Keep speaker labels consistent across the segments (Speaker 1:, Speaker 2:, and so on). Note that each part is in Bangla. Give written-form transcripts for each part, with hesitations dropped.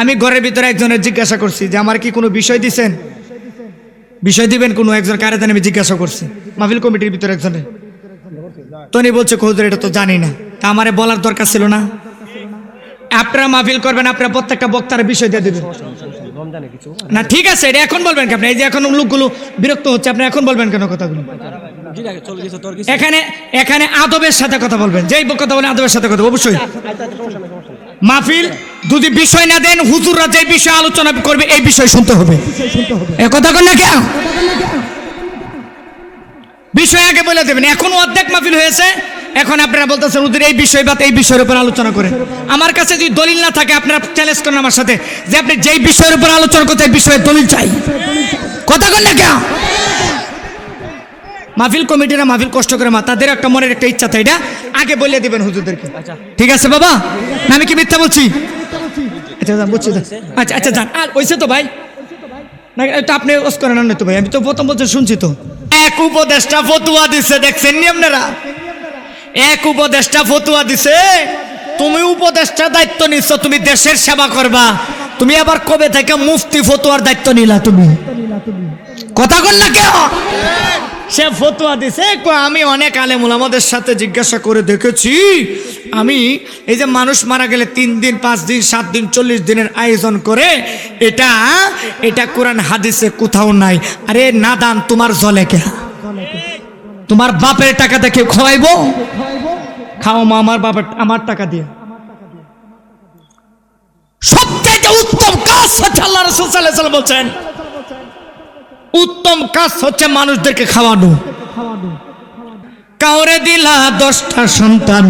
Speaker 1: আমি ঘরের ভিতরে একজনের জিজ্ঞাসা করছি যে আমার কি কোনো বিষয় দিচ্ছেন, বিষয় দিবেন কোনো একজন কারে জানি, আমি জিজ্ঞাসা করছি মাহফিল কমিটির ভিতরে একজনের, তো উনি বলছে হুজুর এটা তো জানি না। তা আমারে বলার দরকার ছিল না? আপনারা মাহফিল করবেন, আপনারা প্রত্যেকটা বক্তার বিষয় দিয়ে দেবেন না, ঠিক আছে এটা এখন বলবেন কেন? এই যে এখন লোকগুলো বিরক্ত হচ্ছে, আপনি এখন বলবেন কেন কথাগুলো? এখানে এখানে আদবের সাথে কথা বলবেন, যেই কথা বলেন আদবের সাথে কথা অবশ্যই। মাহফিল যদি বিষয় না দেন, হুজুররা যে বিষয় আলোচনা করবে এই বিষয় শুনতে হবে, এ কথা কন না কেন? বিষয় আগে বলে দেবেন। এখন অর্ধেক মাহফিল হয়েছে, এখন আপনারা বলতেছেন হুজুর এই বিষয় বা এই বিষয়ের উপর আলোচনা করেন। আমার কাছে যদি দলিল না থাকে আপনারা চ্যালেঞ্জ করেন আমার সাথে যে আপনি যেই বিষয়ের উপর আলোচনা করতে এই বিষয়ে দলিল চাই, কথা কন না কেন? মাহফিল কমিটিরা মাহফিল কষ্ট করে তাদের একটা মনের একটা ইচ্ছা থাকে, এটা আগে বলে দিবেন হুজুরদেরকে, ঠিক আছে বাবা? না আমি কি মিথ্যা বলছি? আচ্ছা বুঝছি, আচ্ছা আচ্ছা যান। আর ওইসে তো ভাই না, এটা আপনি ওস করেন না তো ভাই, আমি তো প্রথম বলতে শুনছি তো। এক উপদেষ্টা ফতুয়া দিছে, দেখছেন নি আপনারা? এক উপদেষ্টা ফতুয়া দিছে, তুমি উপদেষ্টা দায়িত্ব নিচ্ছ, তুমি দেশের সেবা করবা, তুমি আবার কবে থেকে মুফতি ফতুয়ার দায়িত্ব নিলা তুমি, কথা কন না কেন? সে ফতুয়া দিছে, আমি অনেক আলেম ওলামাদের সাথে জিজ্ঞাসা করে দেখেছি, আমি এই যে মানুষ মারা গেলে 3 দিন 5 দিন 7 দিন 40 দিনের আয়োজন করে, এটা কোরআন হাদিসে কোথাও নাই। আরে নাদান, তোমার জলে কে? তোমার বাপের টাকা দেখে খাওয়াইবো? খাও মা, আমার বাপের আমার টাকা দিয়ে। সবচেয়ে উত্তম কাজ হচ্ছে, আল্লাহ রাসূল সাল্লাল্লাহু আলাইহি ওয়াসাল্লাম বলছেন উত্তম কাজ হচ্ছে মানুষদেরকে খাওয়ানো। কাউরে দিলা 10টা সন্তান,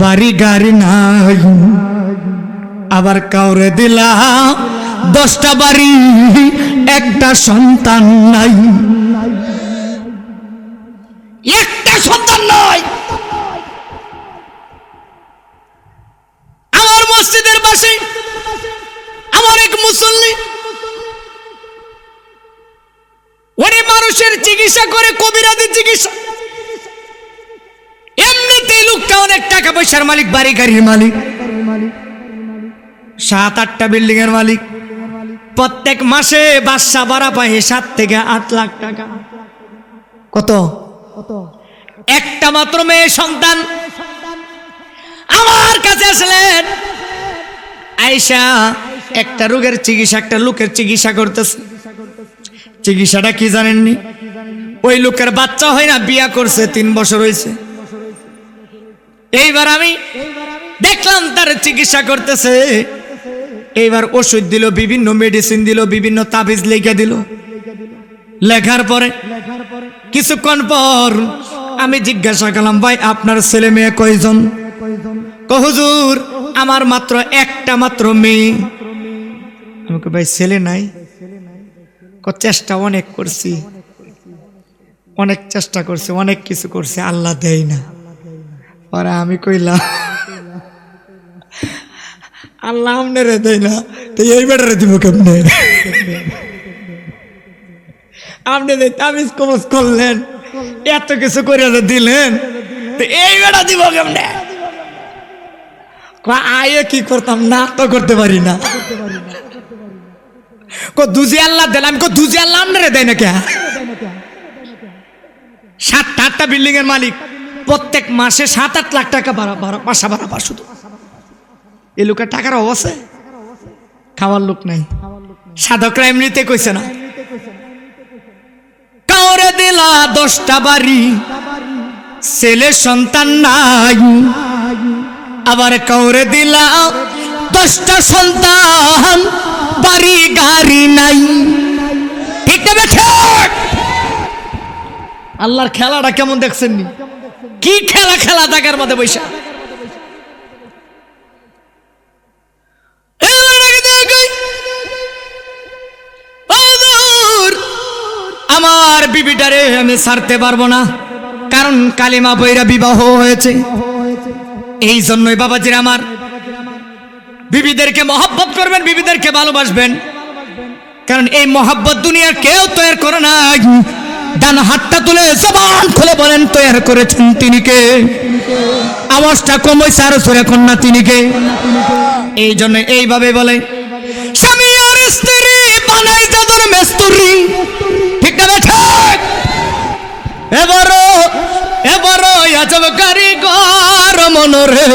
Speaker 1: বাড়ি গাড়ি নাই, আবার কাউরে দিলা 10টা বাড়ি, একটা সন্তান নাই, একটা সন্তান নয়। আমার মসজিদের পাশে আমার এক মুসল্লি, ওরে মানুষের চিকিৎসা করে, কবিরাজি চিকিৎসা, এমনিতেই লোকটা অনেক টাকা পয়সার মালিক, বাড়ি গাড়ির মালিক, 7-8টা বিল্ডিং এর মালিক, প্রত্যেক মাসে বাসা ভাড়া পায় 7 থেকে 8 লাখ টাকা। কত? একটা মাত্র মেয়ে সন্তান। আমার কাছে আসলেন আয়েশা, একটা রোগের চিকিৎসা, একটা লোকের চিকিৎসা করতেছে। চিকিৎসাটা কি জানেননি? ওই লোকের বাচ্চা হয় না, বিয়া করছে 3 বছর হয়েছে। এইবার আমি দেখলাম তার চিকিৎসা করতেছে, এইবার ওষুধ দিল, বিভিন্ন মেডিসিন দিল, বিভিন্ন তাবিজ লিখে দিল। লেখার পরে কিছুক্ষণ পর আমি জিজ্ঞাসা করলাম, ভাই আপনার ছেলে মেয়ে কয়জন? হুজুর আমার মাত্র একটা মাত্র মেয়ে। আমাকে ভাই ছেলে নাই? চেষ্টা অনেক করছি, অনেক চেষ্টা করছি, অনেক কিছু করছি, আল্লাহ দেয় না। পরে আমি কইলাম আল্লাহ আমনেরে দেয় না, তো এই বেটারে দিব কেমনে? আপনি তাবিজ কবজ করলেন, এত কিছু করে দিলেন, তো এই বেটা দিব কেমনে? আয়ে কি করতাম, না তো করতে পারি না। দুজি আল্লাহ দিলাম, দুজি আল্লাহ আমনেরে দেয় না কে? 7-8টা বিল্ডিং এর মালিক, প্রত্যেক মাসে 7-8 লাখ টাকা বাসা ভাড়া পা। শুধু এই লোকের টাকার অবস্থা, খাওয়ার লোক নাই। সাধকরা এমনিতে কইছে না, কাউরে দিলা 10টা বাড়ি, ছেলে সন্তান নাই, আবার কাউরে দিলা 10টা সন্তান, বাড়ি গাড়ি নাই। ঠিক না বেঠে? আল্লাহর খেলাটা কেমন দেখছেন নি? কি খেলা খেলা টাকার মধ্যে বৈশা। আমার বিবিটারে আমি ছাড়তে পারবো না, কারণ কালিমা বইরা বিবাহ হয়েছে। এই জন্যই বাবাজির আমার বিবিদেরকে মহব্বত করবেন, বিবিদেরকে ভালোবাসবেন, কারণ এই মহব্বত দুনিয়ার কেউ তৈরি করে না। ডান হাতটা তুলে জবান খুলে বলেন তৈরি করেছেন তিনি কে? আওয়াজটা কমেছে আর জোরে কন্যা তিনি কে? এই জন্য এইভাবে বলে স্বামী আর স্ত্রী বানাই যাদের মেস্তুরি, ঠিক না ঠিক? এবারও আজব কারিগর মনরে,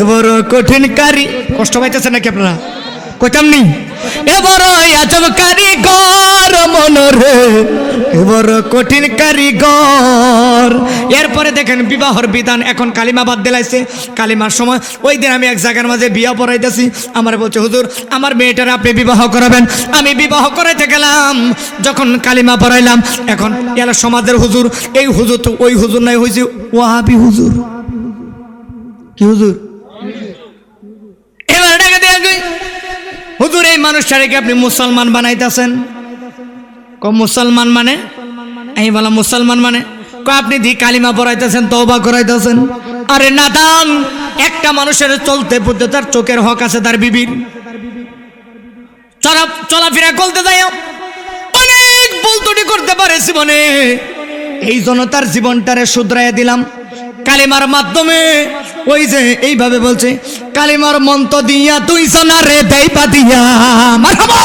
Speaker 1: এবার কঠিন কারি, কষ্ট পাইতেছেন নাকি আপনারা? কইতাম নি এবার আজব কারিগর মনরে, এবার কঠিন কারিগর। এরপরে দেখেন বিবাহর বিধান, এখন কালিমা বাদ দিলাইছে। কালিমার সময় ওই দিন আমি এক জায়গার মাঝে বিয়া পড়াইতেছি, আমার বলছে হুজুর আমার মেয়েটার আপনি বিবাহ করাবেন। আমি বিবাহ করাইতে গেলাম, যখন কালিমা পড়াইলাম, এখন এলা সমাজের হুজুর, এই হুজুর তো ওই হুজুর নাই, হয়েছে ওয়াহাবি হুজুর। কি হুজুর? এবার ডাকে দেয়া হুজুর এই মানুষটাকে আপনি মুসলমান বানাইতেছেন। কম মুসলমান মানে? আমি বললাম মুসলমান মানে? আপনি দি কালিমা পড়াইতেছেন, তওবা করাইতেছেন। আরে নাদান, একটা মানুষের চলতে বুঝতে তার চোখের হক আছে, তার বিবির চলাফেরা করতে যায় অনেক বলতুটি করতে পারে জীবনে, এই জন্য তার জীবনটারে শুধরাইয়া দিলাম কালিমার মাধ্যমে। ওই যে এইভাবে বলছে কালিমার মন্ত্র দিয়া তুই জনারে দেইবা দিয়া, মারহাবা।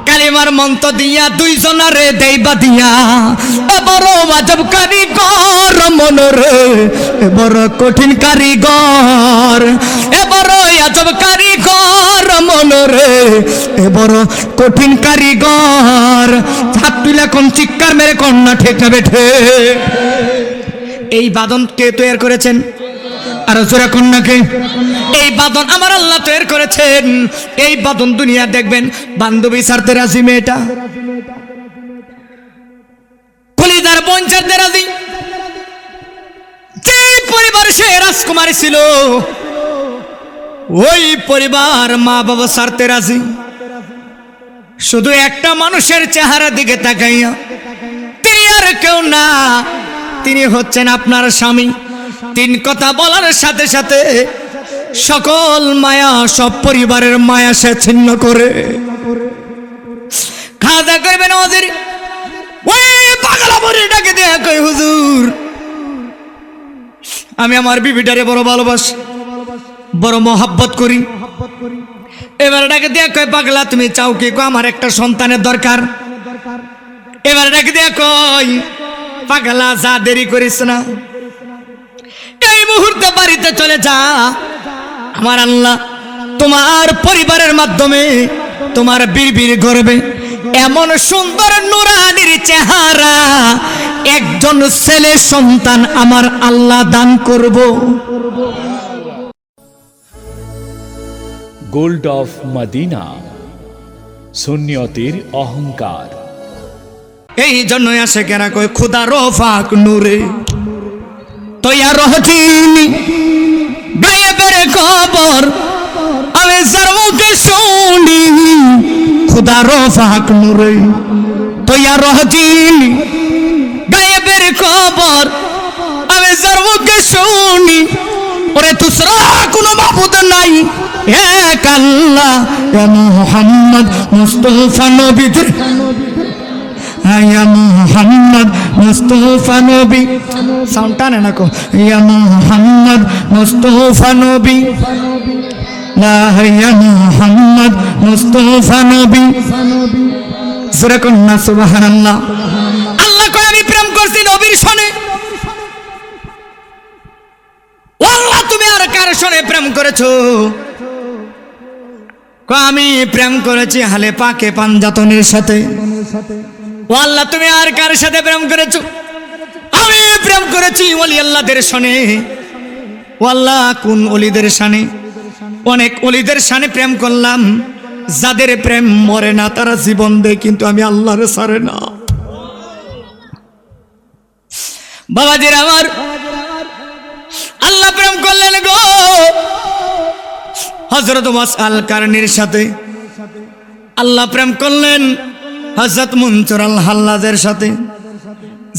Speaker 1: কালিমার মন্ত্র দিয়া দুই জনারে দেইবা দিয়া, এবার আজব কারিগর মনরে, এবার কঠিন কারিগর, এবার আজব কারিগর মনরে, এবার কঠিন কারিগর। হাত তুলে কোন চিৎকার মেরে কন্যা ঠিক না বেঠে? এই বাদন কে তৈরি করেছেন? আর জোরে কন্যাকে? এই বাদন আমার আল্লাহ তৈরি করেছেন। এই বাদন দুনিয়া দেখবেন বান্ধবী ছাড়তে রাজি, মেয়েটা কলিদার বোন ছাড়তে রাজি। যে পরিবার সে রাজকুমারী ছিল, ওই পরিবার মা বাবা ছাড়তে রাজি। শুধু একটা মানুষের চেহারা দিকে তাকাইয়া, তিনি আর কেউ না, তিনি হচ্ছেন আপনার স্বামী। তিন কথা বলার সাথে সাথে সকল মায়া, সব পরিবারের মায়া সে ছিন্ন করে। খাওয়া দাওয়া করবেন ওদের, ওই পাগলা বড়িটাকে দেয়া কই হুজুর আমি আমার বিবিটারে বড় ভালোবাসি, বড় মহাব্বত করি। এবার ডাকে দেয়া কয় পাগলা তুমি চাও কি? আমার একটা সন্তানের দরকার। এবার ডাকে দেয়া কয় পাগলা যা দেরি করিস না, এই মুহূর্তে বাড়িতে চলে যা। আমার আল্লাহ তোমার পরিবারের মাধ্যমে তোমার বিবির গর্বে এমন সুন্দর নুরানির চেহারা একজন ছেলে সন্তান আমার আল্লাহ দান করব।
Speaker 2: গোল্ড অফ মদিনা, সুন্নিয়তের অহংকার।
Speaker 1: এই জন্যই আসে কেনা কই খুদা রফাক নূরে তৈয়া রহতিনি গায়েবের খবর আমি যার মুখে শুনি, খুদা রফাক নূরে তৈয়া রহতিনি গায়েবের খবর আমি যার মুখে শুনি। ওরে তুসরা কোনো মাবুদ নাই এক আল্লাহ, ইয়া মুহাম্মদ মুস্তাফা নবী, ইয়া মুহাম্মদ মুস্তাফা নবী, সাউন্ডটা না কো, ইয়া মুহাম্মদ মুস্তাফা নবী, লা ইয়া মুহাম্মদ মুস্তাফা নবী। জোরে কোন না সুবহানাল্লাহ। আল্লাহ কয় আমি প্রেম করছি নবীর সনে। আল্লাহ তুমি আর কার সনে প্রেম করেছো? আমি প্রেম করেছি হালে পাকে পাঞ্জাতনের সাথে। ও আল্লাহ তুমি আর কার সাথে প্রেম করেছো? আমি প্রেম করেছি ওলি আল্লাহদের সনে। ও আল্লাহ কোন ওলিদের শানে? অনেক ওলিদের শানে প্রেম করলাম, যাদের প্রেম মরে না, তারা জীবন দেয় কিন্তু আমি আল্লাহর ছাড়ে না। বাবাজির আমার আল্লাহ প্রেম করলেন গো হযরত মুসআল কারনির সাথে, আল্লাহ প্রেম করলেন হযরত মুনসুর আল হাল্লাজের সাথে।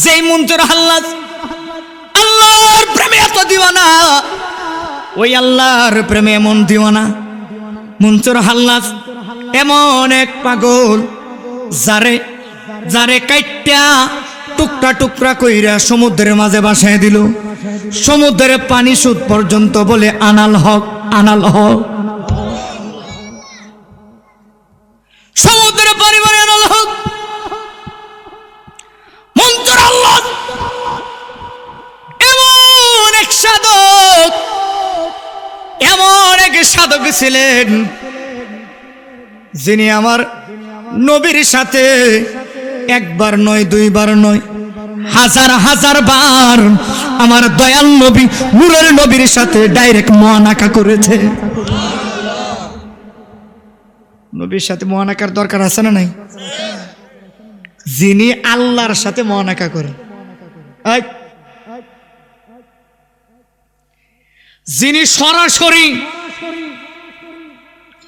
Speaker 1: যেই মুনসুর হাল্লাজ আল্লাহর প্রেমে এত দিওয়ানা, ওই আল্লাহর প্রেমে এমন দিওয়ানা। মুনসুর হাল্লাজ এমন এক পাগল, যারে যারে কাইট্টা টুকরা টুকরা কইরা সমুদ্রের মাঝে ভাসায় দিল। সমুদ্রের পানি সুদ পর্যন্ত বলে আনাল হক, আনাল হক। সমুদ্রের পানি বলে আনাল হক। মন্ত্র আল্লাহ এমন এক সাধক, এমন এক সাধক ছিলেন যিনি আমার নবীর সাথে একবার নয়, দুইবার নয়, হাজার হাজার বার আমার দয়াল নবী নূরের নবীর সাথে ডাইরেক্ট মুআনাকা করেছে। নবীর সাথে মুআনাকার দরকার আছে না নাই? যিনি আল্লাহর সাথে মুআনাকা করে, যিনি সরাসরি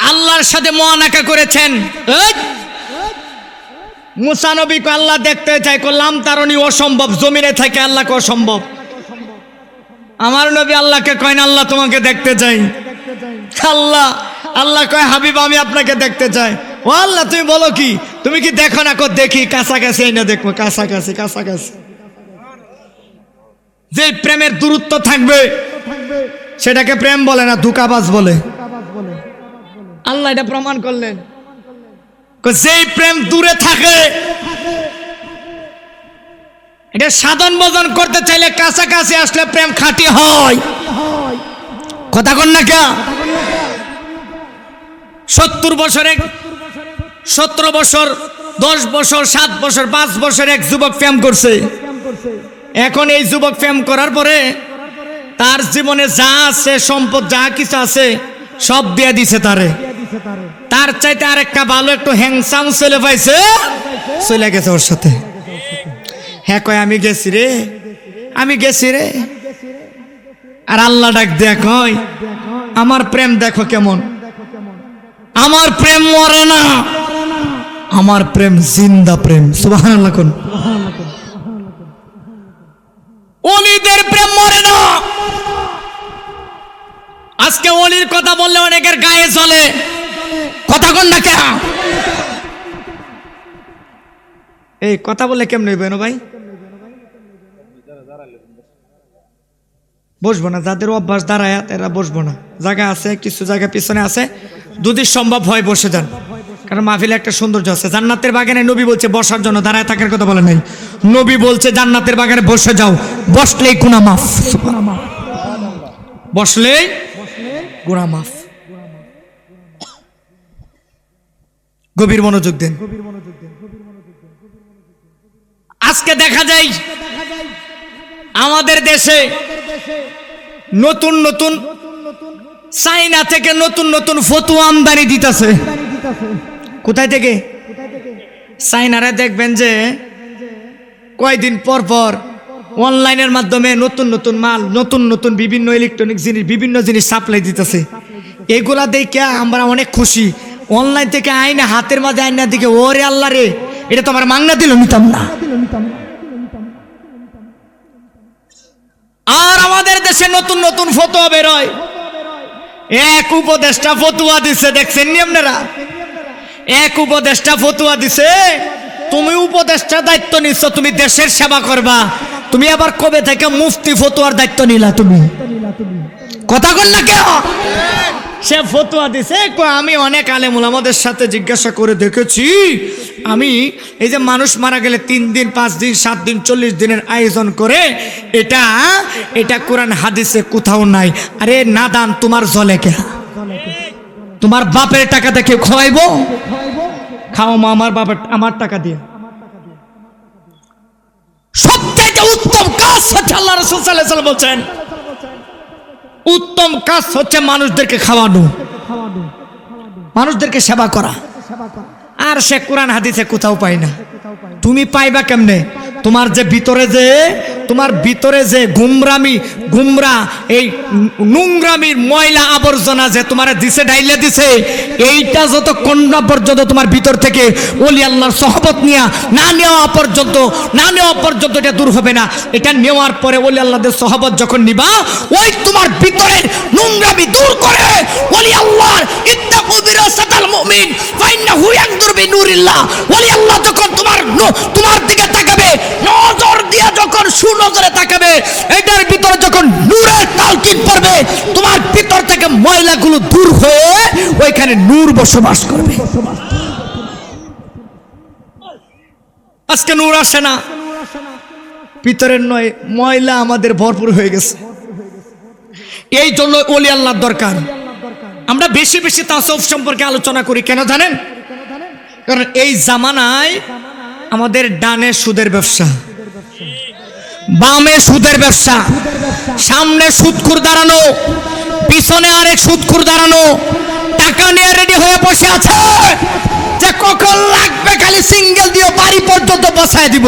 Speaker 1: আল্লাহর সাথে মুআনাকা করেছেন। মুসা নবীকে আল্লাহ দেখতে চাই, করলাম তারণী অসম্ভব, জমিনে থেকে আল্লাহকে অসম্ভব। আমার নবী আল্লাহকে কয় না আল্লাহ তোমাকে দেখতে চাই। আল্লাহ আল্লাহ কয় হাবিব আমি আপনাকে দেখতে চাই। ও আল্লাহ তুমি বলো কি, তুমি কি দেখো না? দেখি, কাছাকাছি এই না দেখবো, কাছাকাছি কাছাকাছি। যে প্রেমের দূরত্ব থাকবে সেটাকে প্রেম বলে না, ধোঁকাবাজ বলে। আল্লাহ এটা প্রমাণ করলেন। যেই প্রেম দূরে থাকে, এটা সাধন ভজন করতে চাইলে কাছাকাছি আসলে প্রেম খাঁটি হয়। কথা কন না কে? 70 বছরে 17 বছর 10 বছর 7 বছর 5 বছর এক যুবক প্রেম করছে। এখন এই যুবক প্রেম করার পরে তার জীবনে যা আছে, সম্পদ যা কিছু আছে সব দিয়ে দিছে তারে। তার চাইতে আরেকটা ভালো একটু হ্যাংসাম ছেলে পাইছে, চলে গেছে ওর সাথে। হ্যাঁ কয় আমি গেছি রে, আমি গেছি রে। আর আল্লাহ ডাক দেয়া কয় আমার প্রেম দেখো কেমন, আমার প্রেম মরে না, আমার প্রেম জিন্দা প্রেম। সুবহানাল্লাহ কোন ওলিদের প্রেম মরে না। আজকে ওলির কথা বললে অনেকের গায়ে জ্বলে, কথা কন না কেন? এই কথা বললে কেমন হইবে না ভাই? বসবো না, যাদের অভ্যাস দাঁড়ায় এরা বসবো না। জায়গা আছে, কিছু জায়গা পিছনে আছে, যদি সম্ভব হয় বসে যান, কারণ মাহফিলে একটা সৌন্দর্য আছে। জান্নাতের বাগানে নবী বলছে বসার জন্য, দাঁড়ায় থাকার কথা বলে নাই। নবী বলছে জান্নাতের বাগানে বসে যাও, বসলেই গুনাহ মাফ, বসলেই গুনাহ মাফ। গভীর মনোযোগ দেন। আজকে দেখা যায় আমাদের দেশে নতুন নতুন চাইনা থেকে নতুন নতুন ফতুয়া আমদানি দিতেছে। কোথায় থেকে? চাইনারা দেখবেন যে কয়দিন পর পর অনলাইনের মাধ্যমে নতুন নতুন মাল, নতুন নতুন বিভিন্ন ইলেকট্রনিক জিনিস, বিভিন্ন জিনিস সাপ্লাই দিতেছে। এগুলা দেখে আমরা অনেক খুশি। অনলাইন থেকে আইনা হাতের মাঝে আইনা দিকে, ওরে আল্লাহ রে, এটা তো আমার মাংনা দিল, নিতাম না। আর আমাদের দেশে নতুন নতুন ফতোয়া বেরোয়। এক উপদেষ্টা ফতুয়া দিছে, দেখছেন নি আপনারা? এক উপদেষ্টা ফতুয়া দিছে, তুমি উপদেষ্টা দায়িত্ব নিচ্ছ, তুমি দেশের সেবা করবা, তুমি আবার কবে থেকে মুফতি ফতুয়ার দায়িত্ব নিলা? তুমি কথা বল না কেন? সে ফতুয়া দিছে, আমি অনেক আলেম ওলামাদের সাথে জিজ্ঞাসা করে দেখেছি, আমি এই যে মানুষ মারা গেলে 3 দিন 5 দিন 7 দিন 40 দিনের আয়োজন করে, এটা কোরআন হাদিসে কোথাও নাই। আরে নাদান, তোমার জলে কে? তোমার বাপের টাকা দেখে খাওয়াইবো? খাও মা, আমার বাপের, আমার টাকা দিয়ে। সবথেকে উত্তম কাজ হচ্ছে, আল্লাহ রাসূল সাল্লাল্লাহু আলাইহি ওয়াসাল্লাম বলেন, উত্তম কাজ হচ্ছে মানুষদেরকে খাওয়ানো, মানুষদেরকে সেবা করা। আর সে কোরআন হাদিসে কোথাও পাই না। তুমি পাইবা কেমনে? তোমার ভিতরে যে গুমরা এই নোংরামির ময়লা আবর্জনা যে তোমার দিছে ঢাইলে দিছে, এইটা যতক্ষণ না পর্যন্ত তোমার ভিতর থেকে ওলি আল্লাহর সহবত না নেওয়া পর্যন্ত এটা দূর হবে না। এটা নেওয়ার পরে ওলি আল্লাহদের সহবত যখন নিবা, ওই তোমার ভিতরের নোংরামি দূর করে ওলি আল্লাহর ইত্তাকু বিরাসাতাল মুমিন ফাইন্নাহু ইয়ানজুরু বিনুরিল্লাহ, ওলি আল্লাহ যখন তোমার দিকে তাকাবে, নজর দিয়ে যখন সুনজরে তাকাবে, এটার ভিতরে যখন নূরের তালকিন পড়বে, তোমার ভিতর থেকে ময়লাগুলো দূর হয়ে ওইখানে নূর বসবাস করবে। আজকে নূর আসে না, ভিতরের নয়, ময়লা আমাদের ভরপুর হয়ে গেছে। এই জন্য ওলি আল্লাহর দরকার। আমরা বেশি বেশি তাসাউফ সম্পর্কে আলোচনা করি, কেন জানেন? কারণ এই জামানায় আমাদের ডানে সুদের ব্যবসা, বামে সুদের ব্যবসা, সামনে সুদখোর দাঁড়ানো, পিছনে আরেক সুদখোর দাঁড়ানো, টাকা নিয়ে রেডি হয়ে বসে আছে যে কখন লাগবে খালি সিঙ্গেল দিয়ে বাড়ি পর্যন্ত বসায় দিব।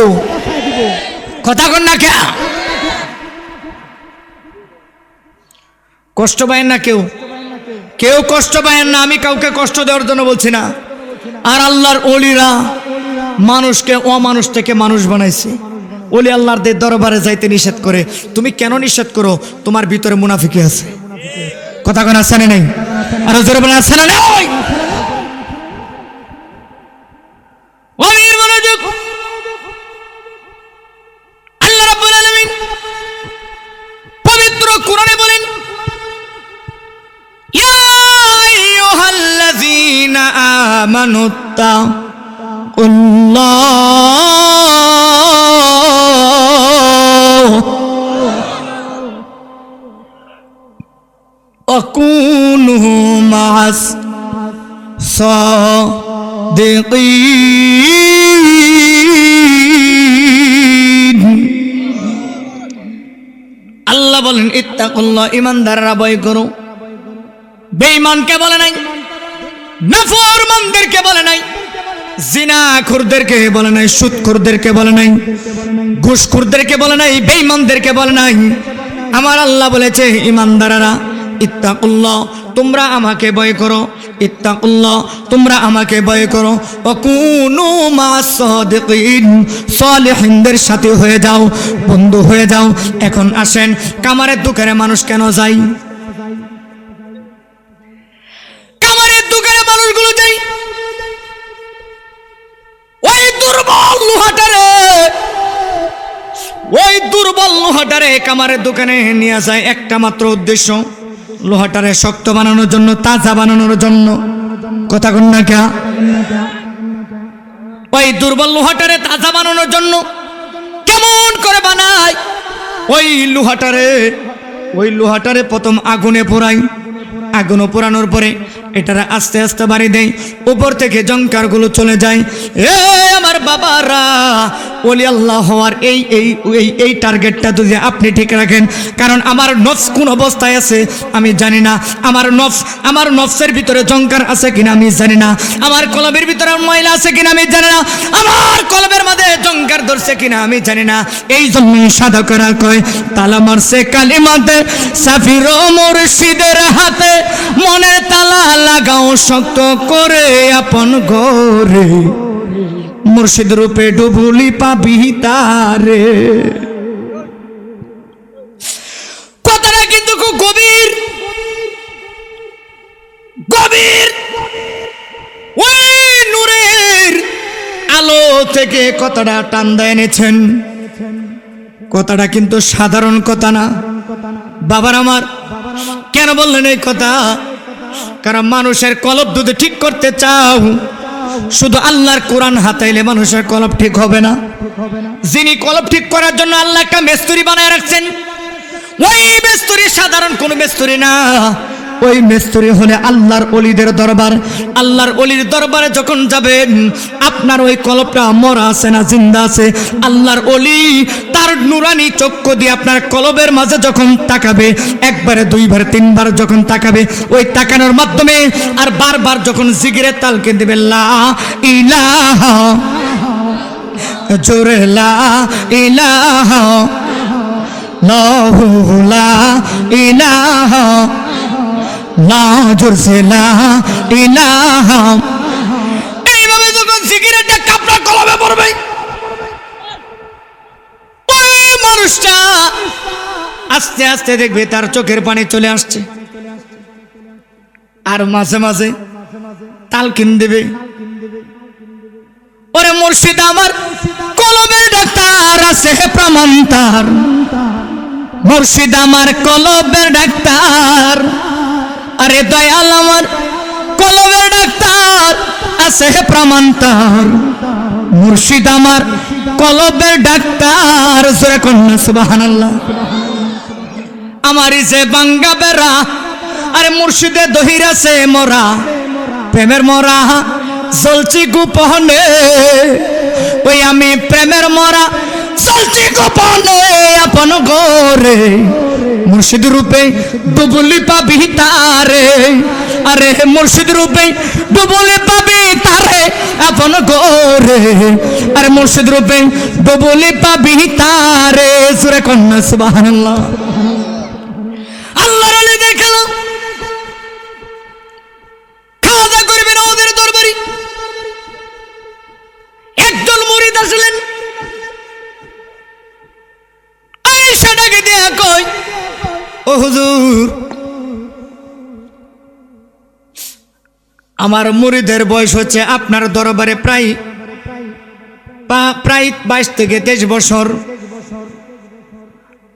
Speaker 1: কথা কন না, কষ্ট পায় না কেউ কষ্ট পায় না। আমি কাউকে কষ্ট দেওয়ার জন্য বলছি না। আর আল্লাহর ওলিরা মানুষকে অমানুষ থেকে মানুষ বানাইছে। ওলি আল্লাহর দরবারে যাইতে নিষেধ করে। তুমি কেন নিষেধ করো? তোমার ভিতরে মুনাফিকি আছে। কথা কোন আছে না নাই? আর জোরে বলেন আছে না নাই? ওলির মনোযোগ। আল্লাহ রাব্বুল আলামিন পবিত্র কোরআনে বলেন, ইয়া আইয়ুহাল্লাযীনা আমানুত্তাকুল্লাহ ওয়াকুনু মা'আস সাদিকিন। আল্লাহ বলেন ইত্তাকুল্লাহ, ঈমানদাররা ভয় করো। বেঈমানকে বলে নাই, নাফরমানদেরকে বলে নাই, জিনাখোরদেরকে বলে নাই, সুদখোরদেরকে বলে নাই, ঘুষখোরদেরকে বলে নাই, বেঈমানদেরকে বলে নাই। আমার আল্লাহ বলেছে ঈমানদাররা ইত্তাকুল্লাহ, তোমরা আমাকে ভয় করো। ইত্তাকুল্লাহ, তোমরা আমাকে ভয় করো। ওয়াকুনু মা'আস সাদিকিন, সালিহিনদের সাথে হয়ে যাও, বন্ধু হয়ে যাও। এখন আসেন, কামারের দোকানে মানুষ কেন যায়? কামারের দোকানে মানুষগুলো যায় ওই দুর্বল লোহাটারে কামারের দোকানে নিয়ে যায় একটা মাত্র উদ্দেশ্য, লোহাটারে শক্ত বানানোর জন্য, তাজা বানানোর জন্য। কথা কন না কে? ওই দুর্বল লোহাটারে তাজা বানানোর জন্য কেমন করে বানায়? ওই লোহাটারে প্রথম আগুনে পোড়ায়, আগুনে পোড়ানোর পরে এটারা আস্তে আস্তে বাড়ি দেয়, উপর থেকে জঙ্কারগুলো চলে যায়। এ আমার বাবারা, ওলি আল্লাহ হওয়ার এই টার্গেটটা যদি আপনি ঠিক রাখেন, কারণ আমার নফস কোন অবস্থায় আছে আমি জানি না, আমার নফসের ভিতরে জঙ্কার আছে কিনা আমি জানি না, আমার কলবের ভিতরে ময়লা আছে কিনা আমি জানি না, আমার কলবের মধ্যে জঙ্কার ধরছে কিনা আমি জানি না। এই জন্য সাধকেরা কয়, তালা মারছে কালিমাতে সাফির মুর্শিদের হাতে, মনে তালা লাগাও শক্ত করে আপন ঘরে, মুর্শিদ রূপে ডুবুলি পাবি তারে। কথাটা কিন্তু খুব গভীর। ওই নূরের আলো থেকে কথাটা টান দিয়ে এনেছেন। কথাটা কিন্তু সাধারণ কথা না। বাবার আমার কেন বললেন এই কথা? কারণ মানুষের কলব যদি ঠিক করতে চাও, শুধু আল্লাহর কোরআন হাতাইলে মানুষের কলব ঠিক হবে না। যিনি কলব ঠিক করার জন্য আল্লাহ একটা মিস্ত্রি বানায় রাখছেন, ওই মিস্ত্রি সাধারণ কোন মিস্ত্রি না। ওই মিস্ত্রি হলে আল্লাহর ওলিদের দরবার। আল্লাহর ওলির দরবারে যখন যাবেন, আপনার ওই কলবটা মরা আছে না জিন্দা আছে, আল্লাহর ওলি তার নুরানি চক্ষু দিয়ে আপনার কলবের মাঝে যখন তাকাবে, একবারে দুইবার তিনবার যখন তাকাবে, ওই তাকানোর মাধ্যমে আর বারবার যখন জিকিরের তালকিন দিবে, লা ইলাহা জোরে লা ইলাহা লাহু লা ইলাহা লা জোরসে লা ইলাহা। এইভাবে যখন সিগারেটটা কাপড়া কলমে পড়বে, ওই মানুষটা আস্তে আস্তে দেখবে তার চোখের পানি চলে আসছে, আর মাঝে মাঝে তালকিন দেবে, ওরে মুর্শিদ আমার কলবের ডাক্তার আছে প্রমাণ তার, মুর্শিদ আমার কলবের ডাক্তার, আরে দয়াল আমার কলবের ডাক্তার আছে প্রমাণ তার, মুর্শিদ আমার কলবের ডাক্তার। জোরে কন্যা সুবহানাল্লাহ। আমারই যে বাঙ্গা বেড়া, আরে মুর্শিদে দহিরাছে মোরা, প্রেমের মরা চলছি গোপনে, ওই আমি প্রেমের মরা চলছি গোপনে আপন গোরে, মুর্শিদ রূপে ডুবুলি পাবি তারে, আরে মুর্শিদ রূপে ডুবুলি পাবি তারে আপন গোরে, আরে মুর্শিদ রূপে ডুবুলি পাবি তারে। সূরা কন্যা সুবহানাল্লাহ। আল্লাহর ওলি দেখালো খাওয়া করবেন ওদের দরবারি, একজন মুরিদ আসলেন, সেটাকে দেয়া কই, ও হুজুর আমার মুরিদের বয়স হচ্ছে আপনার দরবারে প্রায় 22 থেকে 23 বছর,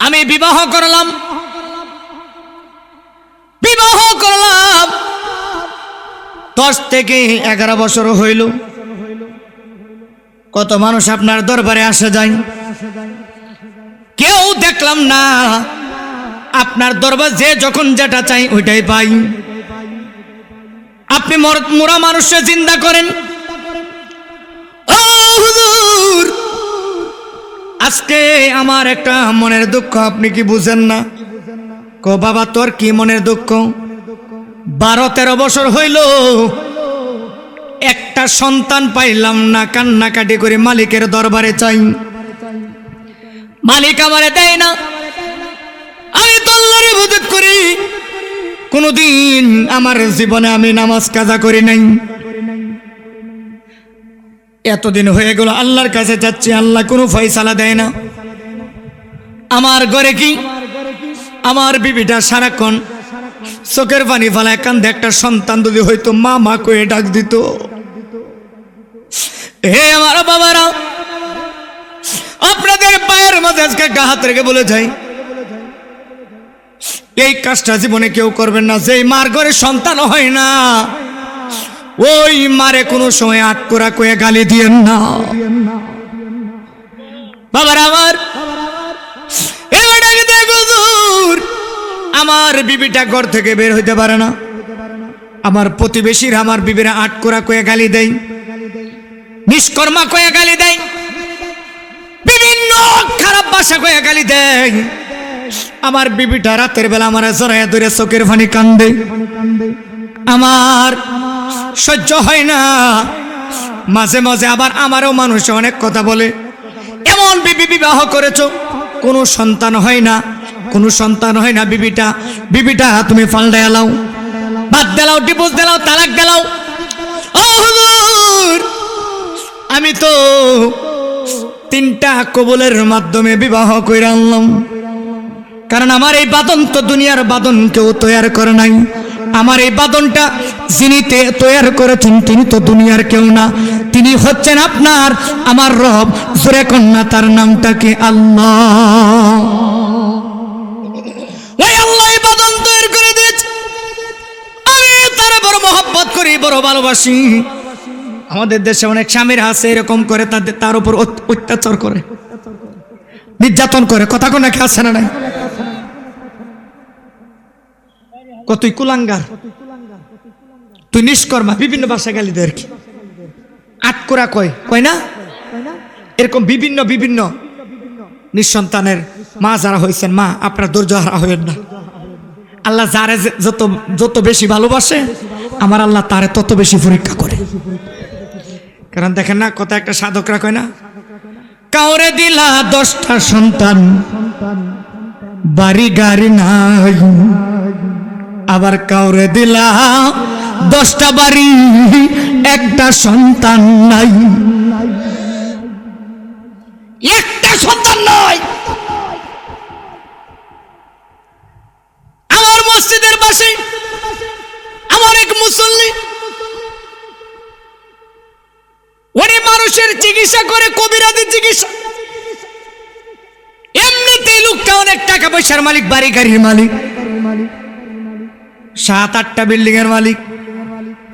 Speaker 1: আমি বিবাহ করলাম 10 থেকে 11 বছর হইল। কত মানুষ আপনার দরবারে আসে যায়, কেউ দেখলাম না আপনার দরবার যে যখন যেটা চাই ওইটাই পাই। আপনি মোরা মানুষকে চিন্তা করেন, ও হুজুর আজকে আমার একটা মনের দুঃখ, আপনি কি বুঝেন না? কো বাবা তোর কি মনের দুঃখ? 12-13 বছর হইল একটা সন্তান পাইলাম না, কান্নাকাটি করে মালিকের দরবারে চাই, মালিক আমারে দেয় না। আমি তো আল্লাহর ইবাদত করি, কোনদিন আমার জীবনে আমি নামাজ কাজা করি নাই, এতদিন হয়ে গেল আল্লাহর কাছে যাচ্ছি, আল্লাহ কোনো ফয়সালা দেয় না। আমার ঘরে কি আমার বিবিটা সারাক্ষণ চোখের পানি ফালায় কান্দে, একটা সন্তান যদি হয়তো মা মা কয়ে ডাক দিত। হে আমার বাবারা, আপনাদের পায়ের মাঝে আজকে গা হাত রেখে বলে যাই, এই কাজটা জীবনে কেউ করবেন না। যেই মার ঘরে সন্তান হয় না, ওই মারে কোনো সময় আটকোরা কয়ে গালি দিয়েন না। বাবার আমার আমার বিবিটা ঘর থেকে বের হইতে পারে না, আমার প্রতিবেশীরা আমার বিবিরা আটকোরা কয়ে গালি দেয়, নিষ্কর্মা কয়ে গালি দেয়, বিভিন্ন খারাপ ভাষা কয়ে গালি দেয়। আমার বিবিটা রাতের বেলা আমার জড়াইয়া ধরে চোখের পানি কান্দে, আমার সহ্য হয় না। মাঝে মাঝে আবার আমারও মানুষ অনেক কথা বলে, এমন বিবি বিবাহ করেছো কোনো সন্তান হয় না, কোনো সন্তান হয় না, বিবিটা তুমি পাল্টাইয়া লাও, বাদ দিলাও, ডিভোর্স দিলাও, তালাক দিলাও। ও হুজুর আমি তো 3টা কবুলের মাধ্যমে বিবাহ কইরা আনলাম, কারণ আমার এই বাদন তো দুনিয়ার বাদন কেউ তৈরি করে নাই, আমার এই বাদনটা যিনি তৈরি করেছেন তিনি তো দুনিয়ার কেউ না, তিনি হচ্ছেন আপনার আমার রব। জোরে কন্যা তার নামটা কি? আল্লাহ। ওই আল্লাহ এই বাদন তৈরি করে দিয়েছে, আমি তারে বড় মহব্বত করি, বড় ভালোবাসি। আমাদের দেশে অনেক স্বামীরা আছে এরকম করে, তার উপর অত্যাচার করে, নির্যাতন করে, কথা কোন নাকি আছে না নাই? তুই কুলাঙ্গার, তুই নিষ্কর্মা, বিভিন্ন ভাষা গালি দেয় আর কি, আটকোরা কয় না, এরকম বিভিন্ন বিভিন্ন নিঃসন্তানের মা যারা হয়েছেন, মা আপনার ধৈর্য হারা হইেন না। আল্লাহ যারে যত বেশি ভালোবাসে আমার আল্লাহ তারে তত বেশি পরীক্ষা করে। কারণ দেখেন না, কথা একটা সাধকরা কয় না, কাউরে দিলা 10টা সন্তান, বাড়ি গাড়ি নাই। আবার কাউরে দিলা 10টা বাড়ি, একটা সন্তান নাই। একটা সন্তান নাই। আমার মসজিদের পাশে আমার এক মুসল্লি, উনি মানুষের চিকিৎসা করে, কবিরাজি চিকিৎসা। এমনিতেই লোকটা অনেক টাকা পয়সার মালিক, বাড়ি গাড়ির মালিক, 7-8টা বিল্ডিং এর মালিক।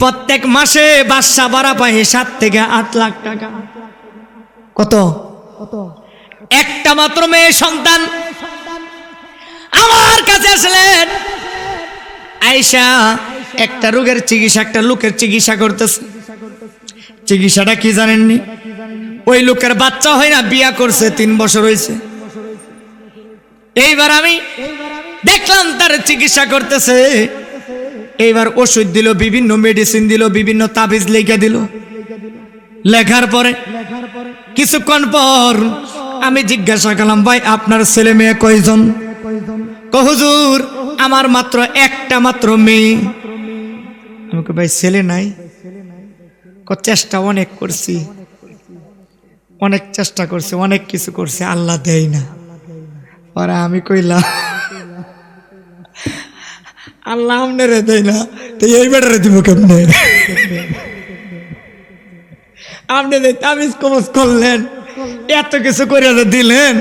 Speaker 1: প্রত্যেক মাসে বাসা ভাড়া পায় 7 থেকে 8 লাখ টাকা। কত? একটা মাত্র মেয়ে সন্তান। আমার কাছে আসলেন, আয়েশা একটা রোগের চিকিৎসা, একটা লোকের চিকিৎসা করতেছে। চিকিৎসাটা কি জানেননি? ওই লোকের বাচ্চা হয় না, বিয়া করছে, 3 বছর হয়েছে। এইবার আমি দেখলাম তার চিকিৎসা করতেছে। এইবার ওষুধ দিল, বিভিন্ন মেডিসিন দিল, বিভিন্ন তাবিজ লিখে দিল। লেখার পরে কিছুক্ষণ পর আমি জিজ্ঞাসা করলাম, ভাই আপনার ছেলে মেয়ে কয়জন? হুজুর আমার মাত্র একটা মাত্র মেয়ে। আমাকে ভাই ছেলে নাই? চেষ্টা অনেক করছি, অনেক চেষ্টা করছি, অনেক কিছু করছি, আল্লাহ দেয় না। পরে আমি কইলাম, আল্লাহ আমনেরে দেয় না তো এই বেটারে দিব কেমনে? আপনি তাবিজ কবজ করলেন, এত কিছু করে দিলেন,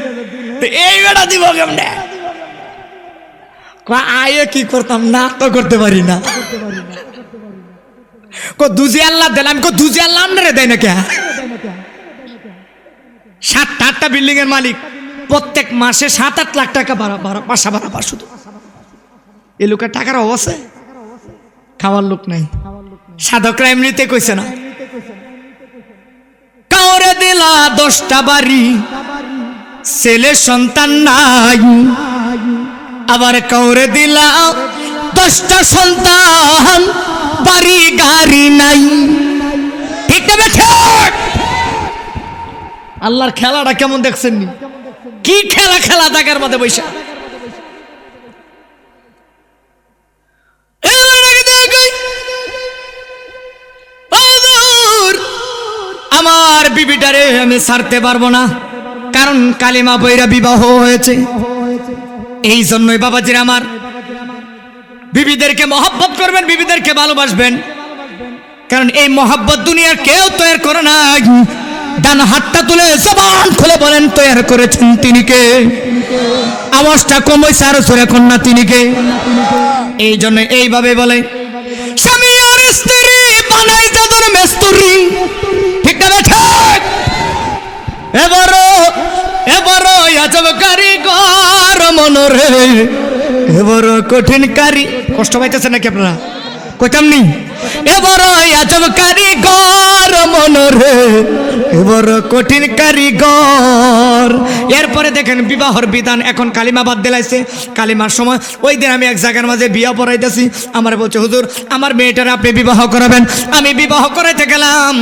Speaker 1: তো এই বেটা দিব কেমনে? আয়ে কি করতাম, না তো করতে পারি না। দুজি আল্লাহ দিলাম, দুজি আল্লাহ আমনেরে দেয় না কে? 7-8টা বিল্ডিং এর মালিক, প্রত্যেক মাসে 7-8 লাখ টাকা বাসা ভাড়া শুধু। এই লোকের টাকার অবস্থা, খাওয়ার লোক নাই। সাধকরা এমনিতে কইছে না, কাউরে দিলা 10টা বাড়ি, ছেলে সন্তান নাই। আবার কাউরে দিলা 10টা সন্তান, বাড়ি গাড়ি নাই। ঠিক না বেঠে? আল্লাহর খেলাটা কেমন দেখছেন? কি খেলা খেলা টাকার মধ্যে বৈশা। আমার বিবিটারে আমি ছাড়তে পারবো না, কারণ কালিমা বইরা বিবাহ হয়েছে। এই জন্যই বাবাজির আমার, বিবিদেরকে মহব্বত করবেন, বিবিদেরকে ভালোবাসবেন, কারণ এই মহব্বত দুনিয়ার কেউ তৈরি করে না। ডান হাতটা তুলে জবান খুলে বলেন, তৈরি করেছেন তিনি কে? আওয়াজটা কমেছে, আরো জোরে কন্যা তিনি কে? এই জন্য এইভাবে বলে, স্বামী আর স্ত্রী বানাই যাদের মেস্তুরি। ঠিক না ঠিক? এবারও আজব কারিগর মনরে, এবার কঠিন কারি। কষ্ট পাইতেছেন নাকি আপনারা? কইতাম নি, এবার আজব কারিগর মনরে, এবার কঠিন কারিগর। এরপরে দেখেন বিবাহর বিধান এখন কালিমা বাদ দিলাইছে। কালিমার সময় ওই দিন আমি এক জায়গার মাঝে বিয়া পড়াইতেছি, আমার বলছে, হুজুর আমার মেয়েটারে আপনি বিবাহ করাবেন। আমি বিবাহ করাইতে গেলাম,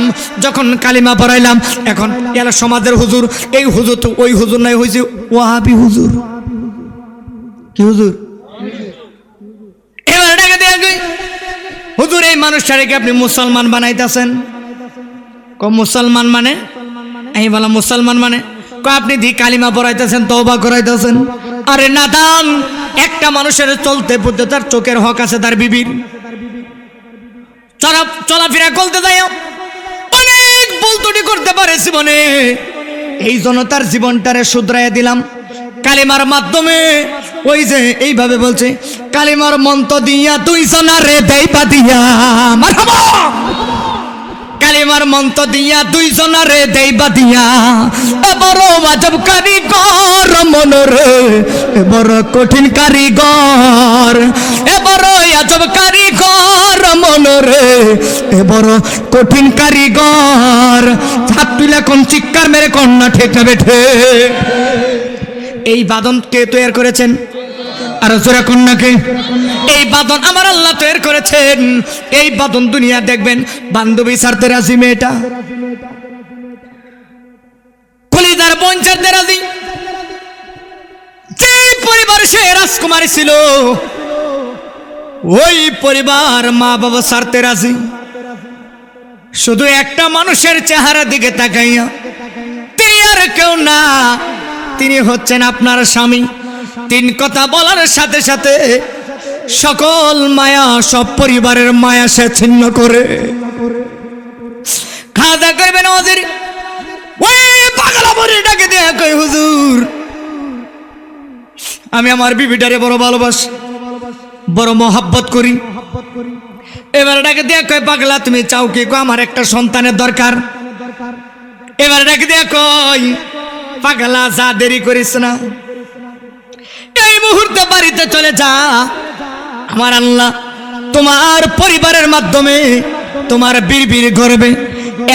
Speaker 1: যখন কালিমা পড়াইলাম, এখন এরা সমাজের হুজুর, এই হুজুর তো ওই হুজুর নাই, হয়েছে ওয়াহাবি হুজুর। কি হুজুর? এবার ডাকে দিয়ে হুজুর এই মানুষটাকে আপনি মুসলমান বানাইতেছেন। মুসলমান মানে? আমি বললাম মুসলমান মানে? আপনি দি কালিমা পড়াইতেছেন, তওবা করাইতেছেন। আরে নাদান, একটা মানুষের চলতে পড়তে তার চোখের হক আছে, তার বিবির চলাফেরা করতে যায়, অনেক বলতুটি করতে পারে জীবনে। এই জন্য তার জীবনটারে শুধরাইয়া দিলাম কালিমার মাধ্যমে। ওই যে এইভাবে বলছে, কালিমার মন্ত্র দিয়া তুই জনারে দেইবা দিয়া, মারহাবা। কালিমার মন্ত্র দিয়া 2 জনারে দেইবা দিয়া, এবার আজব কারিগর মনরে, এবার কঠিন কারিগর। এবার আজব কারিগর মনরে, এবার কঠিন কারিগর। হাত তুলে কোন চিৎকার মেরে কন্যা, ঠিক না বেঠে? এই বাদন কে তৈরি করেছেন? আর জোরে কন্যাকে। এই বাদন আমার আল্লাহ তৈরি করেছেন। এই বাদন দুনিয়া দেখবেন, বান্ধবী ছাড়তে রাজি মেয়েটা, কলিজা পরিবার বোন ছাড়তে রাজি, যে পরিবার সে রাজকুমারী ছিল ওই পরিবার মা বাবা ছাড়তে রাজি। শুধু একটা মানুষের চেহারা দিকে তাকাইয়া, তিনি আর কেউ না, তিনি হচ্ছেন আপনার স্বামী। তিন কথা বলার সাথে সাথে সকল মায়া, সব পরিবারের মায়া সে ছিন্ন করে খাওয়া দাওয়া করবেন। ওদের ওই পাগলা বড়িটাকে দেয়া কই, হুজুর আমি আমার বিবিটারে বড় ভালোবাসি, বড় মহাব্বত করি। এবার ডাকে দেয়া কয়, পাগলা তুমি চাও কি? আমার একটা সন্তানের দরকার। এবার ডাকে দেয়া কয়, পাগলা যা দেরি করিস না, এই মুহূর্তে বাড়িতে চলে যা। আমার আল্লাহ তোমার পরিবারের মাধ্যমে তোমার বিড়বিড় করবে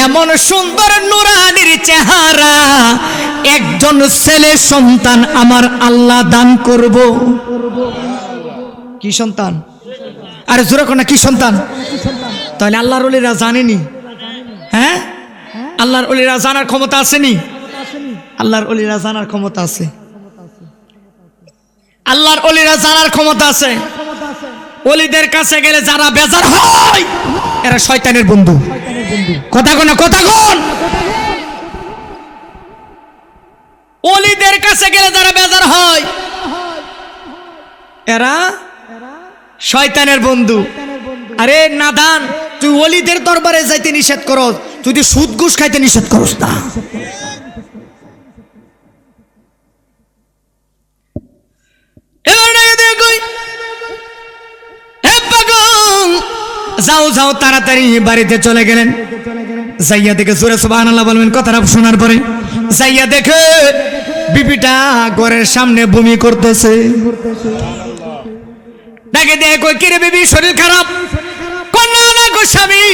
Speaker 1: এমন সুন্দর নুরানির চেহারা একজন ছেলে সন্তান আমার আল্লাহ দান করব। কি সন্তান? আরে জোরে কোন কি সন্তান? তাহলে আল্লাহর ওলিরা জানেনি? হ্যাঁ, আল্লাহর ওলিরা জানার ক্ষমতা আসেনি? আল্লাহর ওলিরা জানার ক্ষমতা আছে, আল্লাহর ওলিরা জানার ক্ষমতা আছে। ওলিদের কাছে গেলে যারা বেজার হয় এরা শয়তানের বন্ধু। কথা কোন, কথা কোন। ওলিদের কাছে গেলে যারা বেজার হয় এরা শয়তানের বন্ধু। আরে নাদান, তুই ওলিদের দরবারে যাইতে নিষেধ করস, তুই সুদ ঘুষ খাইতে নিষেধ করস না। যাও যাও তাড়াতাড়ি বাড়িতে চলে গেলেন। যাইয়া দেখে জোরে সুবহানাল্লাহ বলবেন কথাটা শোনার পরে। যাইয়া দেখে বিবিটা ঘরের সামনে বমি করতেছে। ডাকে দেয় কই, কিরে বিবি শরীর খারাপ? না না গো স্বামী,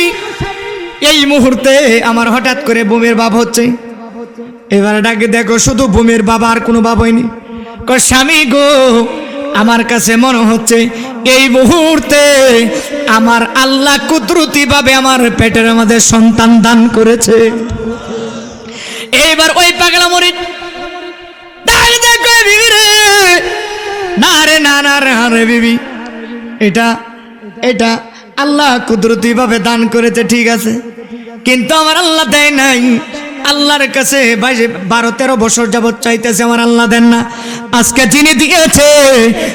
Speaker 1: এই মুহূর্তে আমার হঠাৎ করে বমির ভাব হচ্ছে। এবার ডাকে দেখো শুধু বমির বাবা, আর কোনো ভাব হয়নি। কই স্বামী গো, আমার কাছে মনে হচ্ছে এই মুহূর্তে আমার আল্লাহ কুদরতি ভাবে আমার পেটের আমাদের সন্তান দান করেছে। এইবার ওই পাগলা মরি ডাকে দেখো, বিবি রে, না রে না না রে বিবি, এটা এটা আল্লাহ কুদরতি ভাবে দান করেছে, ঠিক আছে, কিন্তু আমার আল্লাহ দেয় নাই। আল্লাহর কাছে 12-13 বছর যাবত চাইতেছে, আমার আল্লাহ দেন না। আজকে যিনি দিয়েছে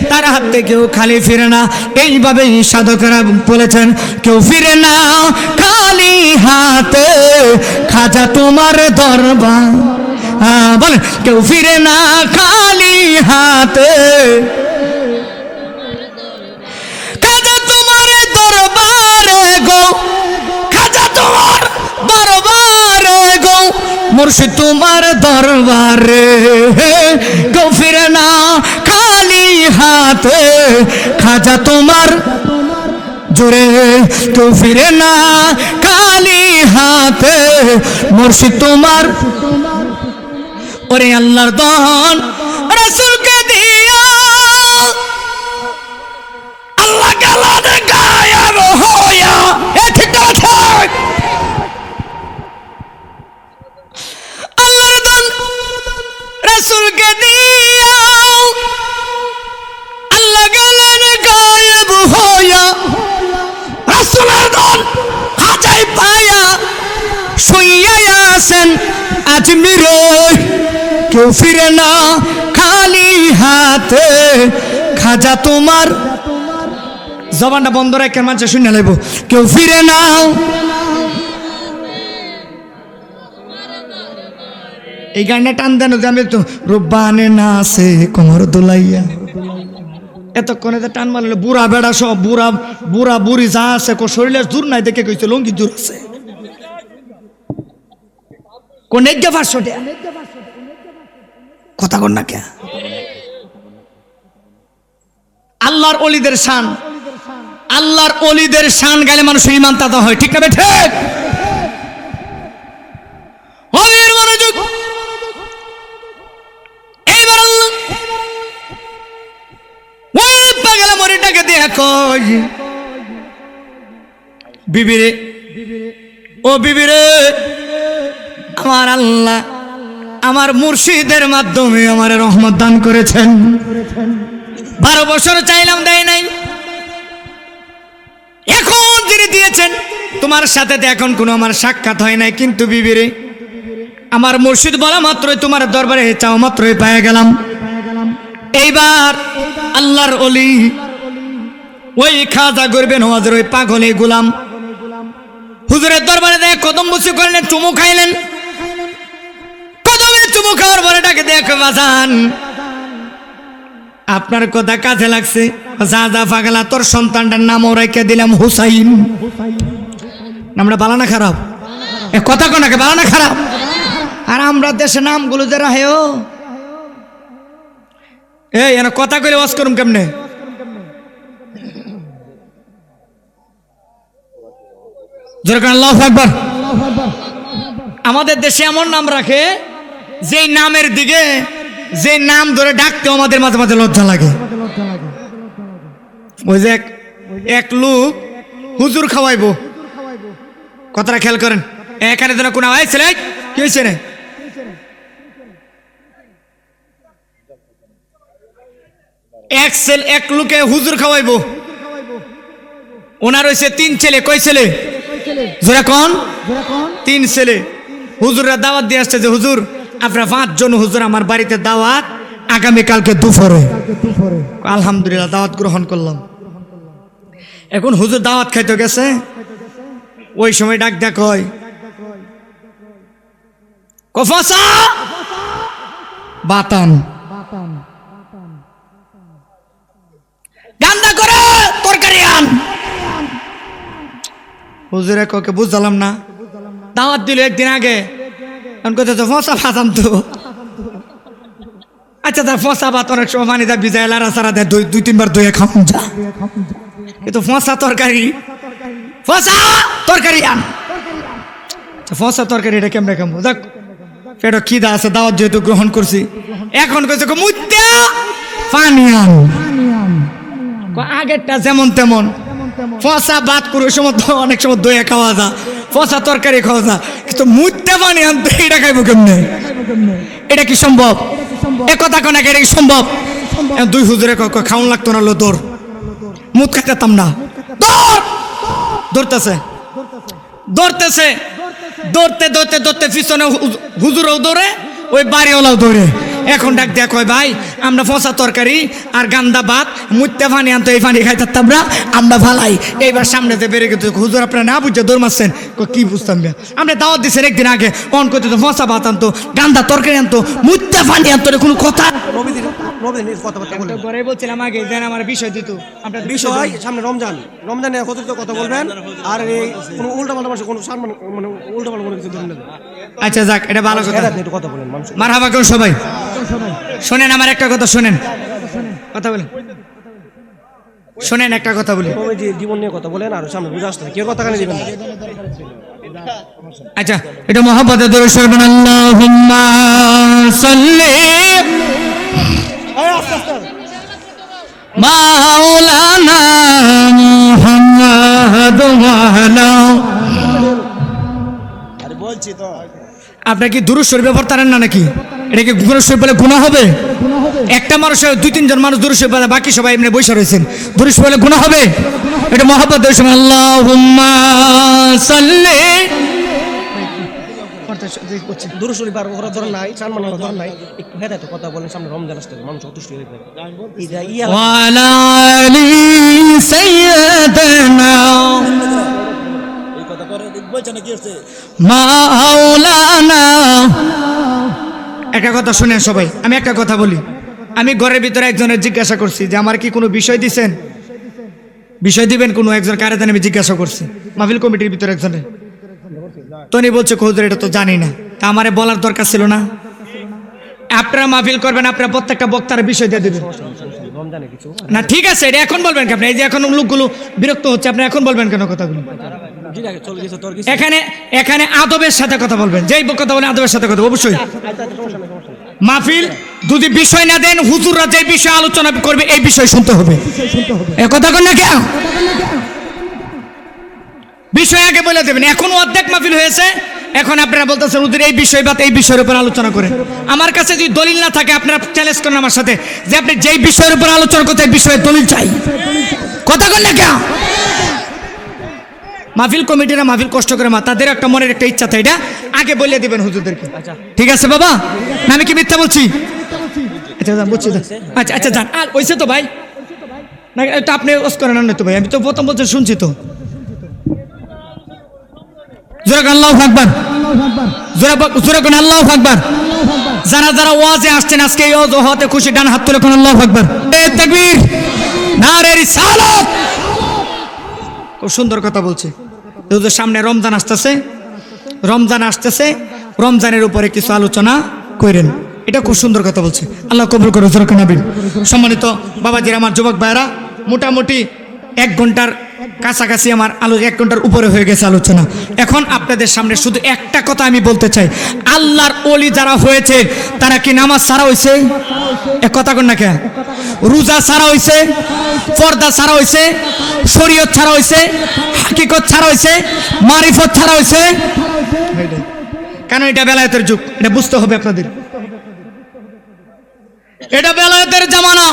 Speaker 1: তার হাত থেকে কেউ খালি ফিরে না। এইভাবেই সাধকেরা বলেছেন, কেউ ফিরে না খালি হাতে, খাজা তোমার দরবার। বলেন, কেউ ফিরে না খালি হাতে, খাজা তোমার দরবারে গো, খাজা তোমার দরবারে গো, মুর্শিদ তোমার দরবারে, কেউ ফিরে না খালি হাতে, খাজা তোমার জোরে, কেউ ফিরে না খালি হাতে, মুর্শিদ তোমার। ওরে আল্লাহর দন রাসূলকে দিয়া আল্লাহ গালাতে গায়েব হইয়া, এ ঠিক আছে, আল্লাহর দন রাসূলকে দিয়া আল্লাহ গালাতে গায়েব হইয়া, রাসূলের দন খাজাই পায়া শুইয়া আছেন আজমিরে, কেউ ফিরে না খালি হাতে, খাজা তোমার। জবানটা বন্ধ রেখে মানুষ শুনে নেব, কেউ ফিরে না। এই গানটা টান দেন, আমি তো রুব্বানে না আছে কোমর দোলাইয়া, এতক্ষণে তো টান মারলে বুড়া বেড়া সব বুড়া বুড়া বুড়ি যা আছে শরীরের জোর নাই দেখে কইছে লঙ্গি জোর আছে। কোন কথা কন না কে? আল্লাহর ওলিদের শান, আল্লাহর ওলিদের শান গাইলে মানুষের ঈমান তাজা হয়, ঠিক না বেঠে? মনোযোগ। এইবার আল্লাহ ওই পাগলা মরিটাকে দিয়ে কই, বিবিরে, ও বিবিরে, আমার আল্লাহ আমার মুর্শিদের মাধ্যমে আমার রহমত দান করেছেন। 12 বছর চাইলাম, দেয় নাই। এখন যিনি দিয়েছেন, তোমার সাথে তো এখন কোনো আমার সাক্ষাৎ হয় নাই, কিন্তু বিবিরে আমার মুর্শিদ বলা মাত্রই তোমার দরবারে চাও মাত্রই পেয়ে গেলাম। এইবার আল্লাহর ওলি ওই খাজা গরিবে নওয়াজের ওই পাগলে গোলাম হুজুরের দরবারে দেখ কদম বসে করলেন, চুমু খাইলেন। কদমে চুমু খাওয়ার পরে ডাকে দেখো বাজান, আপনার কথা কাজে লাগছে। যা যা পাগলা, তোর সন্তানটার নামও রেখে দিলাম হুসাইন। নামটা ভালো না খারাপ? এ কথা কোনাকে ভালো না খারাপ? আর আমরা দেশে নামগুলো যে রাহেও এই এনে কথা কইলে ওয়াজ করুম কেমনে? যেরকম আল্লাহু আকবার। আমাদের দেশে এমন নাম রাখে যে নামের দিকে, যে নাম ধরে ডাকতে আমাদের মাঝে মাঝে লজ্জা লাগে। ওই যে এক লোক হুজুর খাওয়াইবো, কথাটা খেয়াল করেন। এখানে যেন কোন আওয়াজ ছেলে কি হয়েছে রে? এক লোকে হুজুর খাওয়াইবো, ওনার হয়েছে 3 ছেলে। কয় ছেলে? জোরা কোন? 3 ছেলে। হুজুররা দাওয়াত দিয়ে আসছে যে হুজুর আপনারা 5 জন হুজুর আমার বাড়িতে দাওয়াত, আগামীকালকে দুপুরে। আলহামদুলিল্লাহ, দাওয়াত গ্রহণ করলাম। এখন হুজুর দাওয়াত খাইতে গেছে, ওই সময় ডাক দেখ হয় কফাসা বাতান গান্দা করে তরকারি আন। হুজুরে কাউকে বুঝলাম না, দাওয়াত দিল একদিন আগে, ফসা ভাতাম তো। আচ্ছা, তার ফসা ভাত অনেক সময় পানি দা ভিজায় লারা সারা দেয়, 2-3 বার ধুয়ে খাওয়া যা। কিন্তু ফসা তরকারি, ফসা তরকারি আন। ফসা তরকারি এটা কেমনে খাবো? দেখ পেটো খিদা আছে, দাওয়াত যেহেতু গ্রহণ করছি। এখন কইছে মুত্যা পানি আন। আগেরটা যেমন তেমন ফসা ভাত করে সময় অনেক সময় দইয়া খাওয়া যা, ফসা তরকারি খাওয়া যা, কিন্তু মুত্যা পানি আনতে এটা খাইবো কেমনে? এটা কি সম্ভব? এ কথা কোন এটা কি সম্ভব? 2 হুজুরে খাওয়ান লাগতো না, দৌড় মুখ খাইতাম না। দৌড়তেছে দৌড়তেছে দৌড়তে দৌড়তে দৌড়তে পিছনে হুজুরও দৌড়ে, ওই বাড়িওয়ালাও দৌড়ে। এখন ডাক দেখ হয় ভাই, আমরা ফসা তরকারি আর গান্দা ভাত মুত্যা পানি আনতো, এই পানি খাইতাম না আমরা ভালাই। এইবার সামনে যে বেড়ে গেছে হুজুর আপনারা না বুঝছে দৌড় মারছেন। কি বুঝতাম? আমরা দাওয়াত দিচ্ছেন একদিন আগে, অন করতে তো ফসা ভাত আনতো, গান্দা তরকারি আনতো, মুত্যা পানি আনতো, কোনো কথা বলছিলাম আগে যেন আমার বিষয় দিত। আপনার
Speaker 3: বিষয় সামনে রমজানে কত কথা বলবেন, আর এই কোনো উল্টাপাল্টা মানুষ কোনো মানে উল্টাপাল্টা কোনো কিছু ধরুন।
Speaker 1: আচ্ছা যাক, এটা ভালো কথা,
Speaker 3: একটু কথা বলেন মানুষ।
Speaker 1: মারহাবা কেউ সবাই শোনেন, আমার একটা কথা শোনেন, কথা বলেন, শোনেন একটা কথা বলি।
Speaker 3: জীবন নিয়ে কথা বলেন, আর সামনে বুঝে আসতে কেউ কথা কানে দিবেন না।
Speaker 1: আচ্ছা, এটা মহব্বতে দরুদ শরীফ, আল্লাহুম্মা সাল্লি মাওলানা মুহাম্মাদ ওয়া আলা।
Speaker 3: আরে বলছি তো,
Speaker 1: আপনি কি দুরূদ শরীফ পড়তারেন না নাকি? এটা কি দুরূদ শরীফ বলে গুনাহ হবে? একটা মানুষের 2-3 জন মানুষ দুরূদ শরীফ পড়ে, বাকি সবাই এমনি বসে রয়েছেন, দুরূদ শরীফ বলে গুনাহ হবে? এটা মহব্বত দরুদ শরীফ, আল্লাহুম্মা সাল্লি।
Speaker 3: দুরূদ শরীফ আর ওরা ধর নাই, চার মানুষ ধর নাই, একটু হেদায়েত কথা বলেন, সামনে রমজান আসছে, মানুষ অতুষ্ট হয়ে যাবে।
Speaker 1: ওয়া আলা আলি সাইয়্যিদানা মাওলানা। একটা কথা শুনেন সবাই, আমি একটা কথা বলি। আমি ঘরের ভিতরে একজনের জিজ্ঞাসা করছি যে আমার কি কোনো বিষয় দিছেন, বিষয় দিবেন কোনো একজন, কারে জানি আমি জিজ্ঞাসা করছি মাহফিল কমিটির ভিতরে একজনের। তনি বলছে হুজুর এটা তো জানি না। তা আমারে বলার দরকার ছিল না? আপনারা মাহফিল করবেন, আপনারা প্রত্যেকটা বক্তার বিষয় দিয়ে দেবেন না, ঠিক আছে? এটা এখন বলবেন কেন? এই যে এখন লোকগুলো বিরক্ত হচ্ছে, আপনি এখন বলবেন কেন কথাগুলো? এখানে আদবের সাথে কথা বলবেন, যেই কথা বলেন আদবের সাথে কথা অবশ্যই। মাহফিল যদি বিষয় না দেন, হুজুররা যে বিষয়ে আলোচনা করবে এই বিষয় শুনতে হবে। এ কথা কন না কেন? বিষয় আগে বলে দেবেন। এখন অর্ধেক মাহফিল হয়েছে, এখন আপনারা বলতেছেন হুজুর এই বিষয় বা এই বিষয়ের উপর আলোচনা করেন। আমার কাছে যদি দলিল না থাকে আপনারা চ্যালেঞ্জ করেন আমার সাথে যে আপনি যেই বিষয়ের উপর আলোচনা করতে এই বিষয়ে দলিল চাই। কথা বল না কেন? মাহফিল কমিটিরা মাহফিল কষ্ট করে তাদের একটা মনের একটা ইচ্ছা থাকে, এটা আগে বলে দিবেন হুজুরদেরকে। ঠিক আছে বাবা, না আমি কি মিথ্যা বলছি? আচ্ছা যান, বুঝছি। আচ্ছা আচ্ছা যান। আর ওইসে তো ভাই না, এটা আপনি ওস করেন না তো ভাই, আমি তো প্রথম বলতে শুনছি তো। জোরে আল্লাহু আকবার, জোরে কোন আল্লাহু আকবার। যারা যারা ওয়াজে আসছেন আজকে এই ওয়াজ হতে খুশি, ডান হাত তুলে কোন আল্লাহু আকবার। তাকবীর, নারে রিসালাত। খুব সুন্দর কথা বলছে। সামনে রমজান আসতেছে, রমজান আসতেছে, রমজানের উপরে কিছু আলোচনা করেন, এটা খুব সুন্দর কথা বলছে। আল্লাহ কবুল করুন। সম্মানিত বাবাজির, আমার যুবক ভাইরা, মোটামুটি 1 ঘন্টার কাছাকাছি আমার 1 ঘন্টার উপরে হয়ে গেছে আলোচনা। এখন আপনাদের সামনে শুধু একটা কথা আমি বলতে চাই, আল্লাহর ওলি যারা হয়েছে তারা কি নামাজ ছাড়া হয়েছে? এক কথা কন না কে? রোজা ছাড়া হয়েছে, পর্দা ছাড়া হয়েছে, শরীয়ত ছাড়া হয়েছে, হাকিকত ছাড়া হয়েছে, মারিফত ছাড়া হয়েছে। কেন? এটা বেলায়েতের যুগ, এটা বুঝতে হবে আপনাদের। এটা বেলায়েতের জামানা।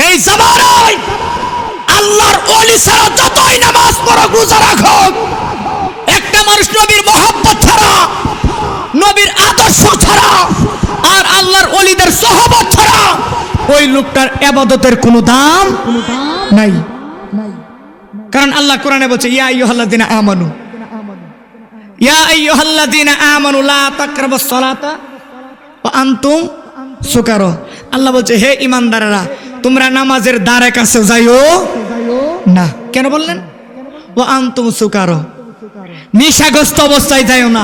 Speaker 1: এই জামানায় আল্লাহর ওলি ছাড়া যতই নামাজ পড়ো, রোজা রাখো, একটা মানুষ নবীর মহব্বত ছাড়া, নবীর আদর্শ ছাড়া, আর আল্লাহর ওলিদের সহবত ছাড়া ওই লোকটার ইবাদতের কোনো দাম নাই। কারণ আল্লাহ কোরআনে বলছে, ইয়া আইয়ুহাল্লাযিনা আমানু, ইয়া আইয়ুহাল্লাযিনা আমানু লা তাকরাবুস সালাতা ওয়া আনতুম সুকারা। আল্লাহ বলছে, হে ঈমানদারেরা, তোমরা নামাজের দ্বারে কাছে যাইও না। কেন বললেন? ওয়া আনতুম সুকারা, নিশাগ্রস্ত অবস্থায় যাইও না।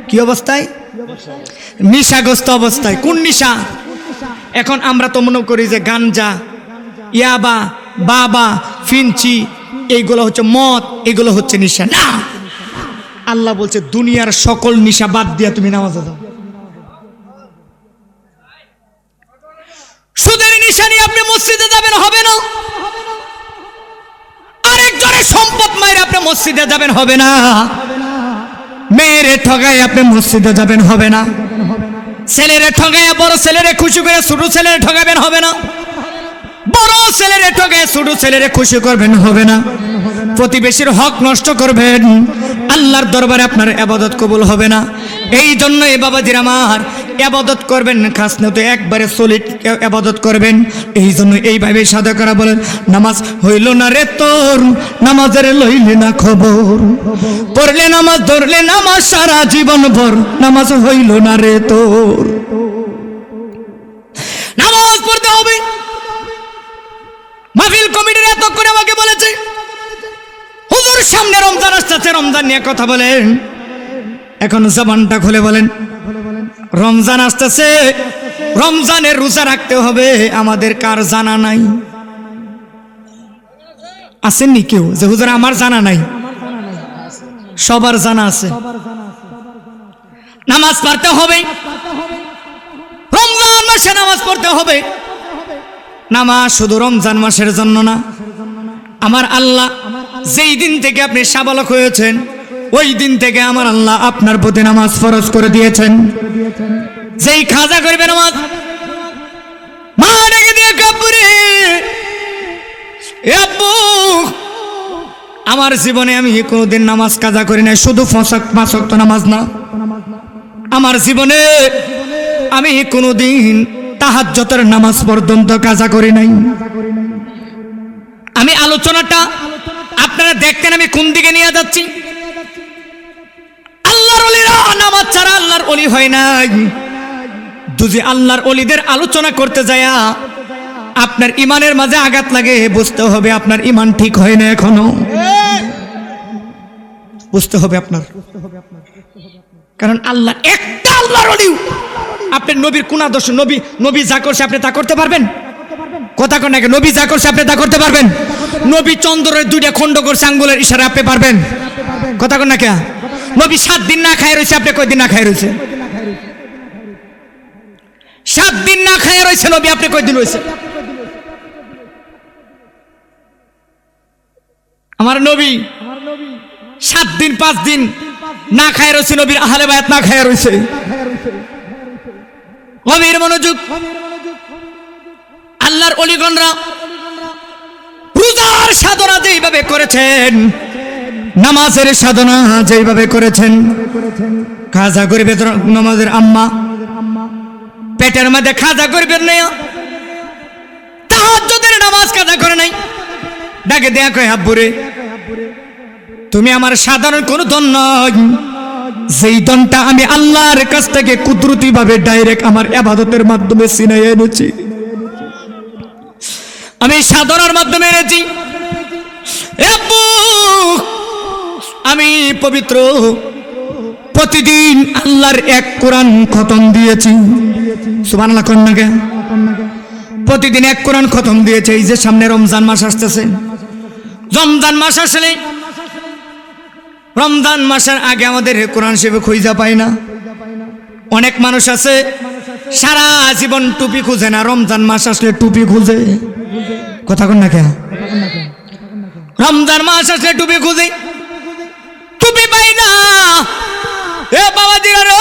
Speaker 1: কি অবস্থায়? নিশাগ্রস্ত অবস্থায়। কোন নিশা? এখন আমরা তো মনে করি যে গাঞ্জা, ইয়াবা, বাবা, ফিনচি, এইগুলো হচ্ছে মদ, এগুলো হচ্ছে নিশা। না, আল্লাহ বলছে দুনিয়ার সকল নিশা বাদ দিয়া তুমি নামাজে যাও। সুদের নিশা নিয়ে আপনি মসজিদে যাবেন, হবে না। আরেকজনের সম্পদ মায়ের আপনি মসজিদে যাবেন, হবে না। মেয়েরে ঠগায় আপনি মসজিদে যাবেন, হবে না। ছেলেরে ঠগায় বড় ছেলেরে খুশি করে ছোট ছেলেরে ঠগাবেন, হবে না। বড় ছেলেরে ঠগায় ছোট ছেলেরে খুশি করবেন, হবে না। প্রতিবেশীর হক নষ্ট করবেন, আল্লাহর দরবারে আপনার ইবাদত কবুল হবে না। এই জন্য এ বাবাজির আমার, ইবাদত করবেন খাস না তো একবারে সলিড ইবাদত করবেন। এই জন্য এইভাবে সাদা করা বলেন, নামাজ হইল না রে তোর, নামাজের লইলে না খবর, পড়লে নামাজ ধরলে নামাজ সারা জীবন ভর, নামাজ হইল না রে তোর। নামাজ পড়তে হবে। মাহফিল কমিটির এত করে আমাকে বলেছে, হুজুর সামনে রমজান আসছে, রমজান নিয়ে কথা বলেন। এখন জবানটা খুলে বলেন, রমজান আসতেছে, রমজানের রোজা রাখতে হবে, আমাদের কার জানা নাই? আসেননি কেউ যে হুজুর আমার জানা নাই? সবার জানা আছে। নামাজ পড়তে হবে, রমজান মাসে নামাজ পড়তে হবে। নামাজ শুধু রমজান মাসের জন্য না। আমার আল্লাহ যেই দিন থেকে আপনি সাবালক হয়েছেন, ওই দিন থেকে আমার আল্লাহ আপনার প্রতি নামাজ ফরজ করে দিয়েছেন। যেই খাজা করবে নামাজ, মা ডেকে দিয়ে কাপুরে, আব্বু আমার জীবনে আমি কোনোদিন নামাজ কাজা করি নাই, শুধু 5 ওয়াক্ত নামাজ না, আমার জীবনে আমি কোনোদিন তাহাজ্জুদের নামাজ পর্যন্ত কাজা করি নাই। আমি আলোচনাটা আপনারা দেখতেন আমি কোন দিকে নিয়ে যাচ্ছি। আল্লাহর ওলিরা নামাজ ছাড়া আল্লাহর ওলি হয় নাই। যদি আল্লাহর ওলিদের আলোচনা করতে যায় আপনার ইমানের মাঝে আঘাত লাগে, বুঝতে হবে আপনার ইমান ঠিক হয় না এখনো, বুঝতে হবে আপনার। কারণ আল্লাহ একটা, আল্লাহর ওলি। আপনি নবীর কোন আদর্শ, নবী যা করছে আপনি তা করতে পারবেন? কথা কন নাকি? নবী যা করছে আপনি তা করতে পারবেন? নবী চন্দ্রের 2টা খণ্ড করছে আঙ্গুলের ইশারা, আপনি পারবেন? কথা কন নাকি? নবী 7 দিন না খায় রয়েছে, আপনি কয়দিন না খায় রয়েছে? 7 দিন না খায় রয়েছে নবী, আপনি কয়দিন রয়েছে? আমার নবী 7 দিন 5 দিন না খায় রয়েছে, নবীর আহলে বায়াত না খায় রয়েছে। গভীর মনোযোগ। আল্লাহর ওলিগণরা রোজার সাধনা যেইভাবে করেছেন, নামাজের সাধনা যেইভাবে করেছেন, খাজা গরিবের নামাজের আম্মা পেটের মধ্যে খাজা গরিবের নেই, তাহাজ্জুদের নামাজ কাজা করে নাই, ডাকে দেয়া কয় হাব্বুরে তুমি আমার সাধারণ কোন ধন নয়, যেই ধনটা আমি আল্লাহর কাছ থেকে কুদরতি ভাবে ডাইরেক্ট আমার ইবাদতের মাধ্যমে ছিনাই এনেছি, আমি সাধনার মাধ্যমে এনেছি। আব্বু আমি পবিত্র প্রতিদিন আল্লাহর এক কোরআন খতম দিয়েছি। সুবহানাল্লাহ কোন নাকি? প্রতিদিন এক কোরআন খতম দিয়েছে। এই যে সামনে রমজান মাস আসতেছে, রমজান মাস আসলে রমজান মাসের আগে আমাদের কোরআন শরীফ খুঁজে পাই না। অনেক মানুষ আছে সারা জীবন টুপি খুঁজে না, রমজান মাস আসলে টুপি খুঁজে। কথা কোন নাকি? রমজান মাস আসলে টুপি খুঁজে, টুপি পাই না। এ বাবাজিরা রে,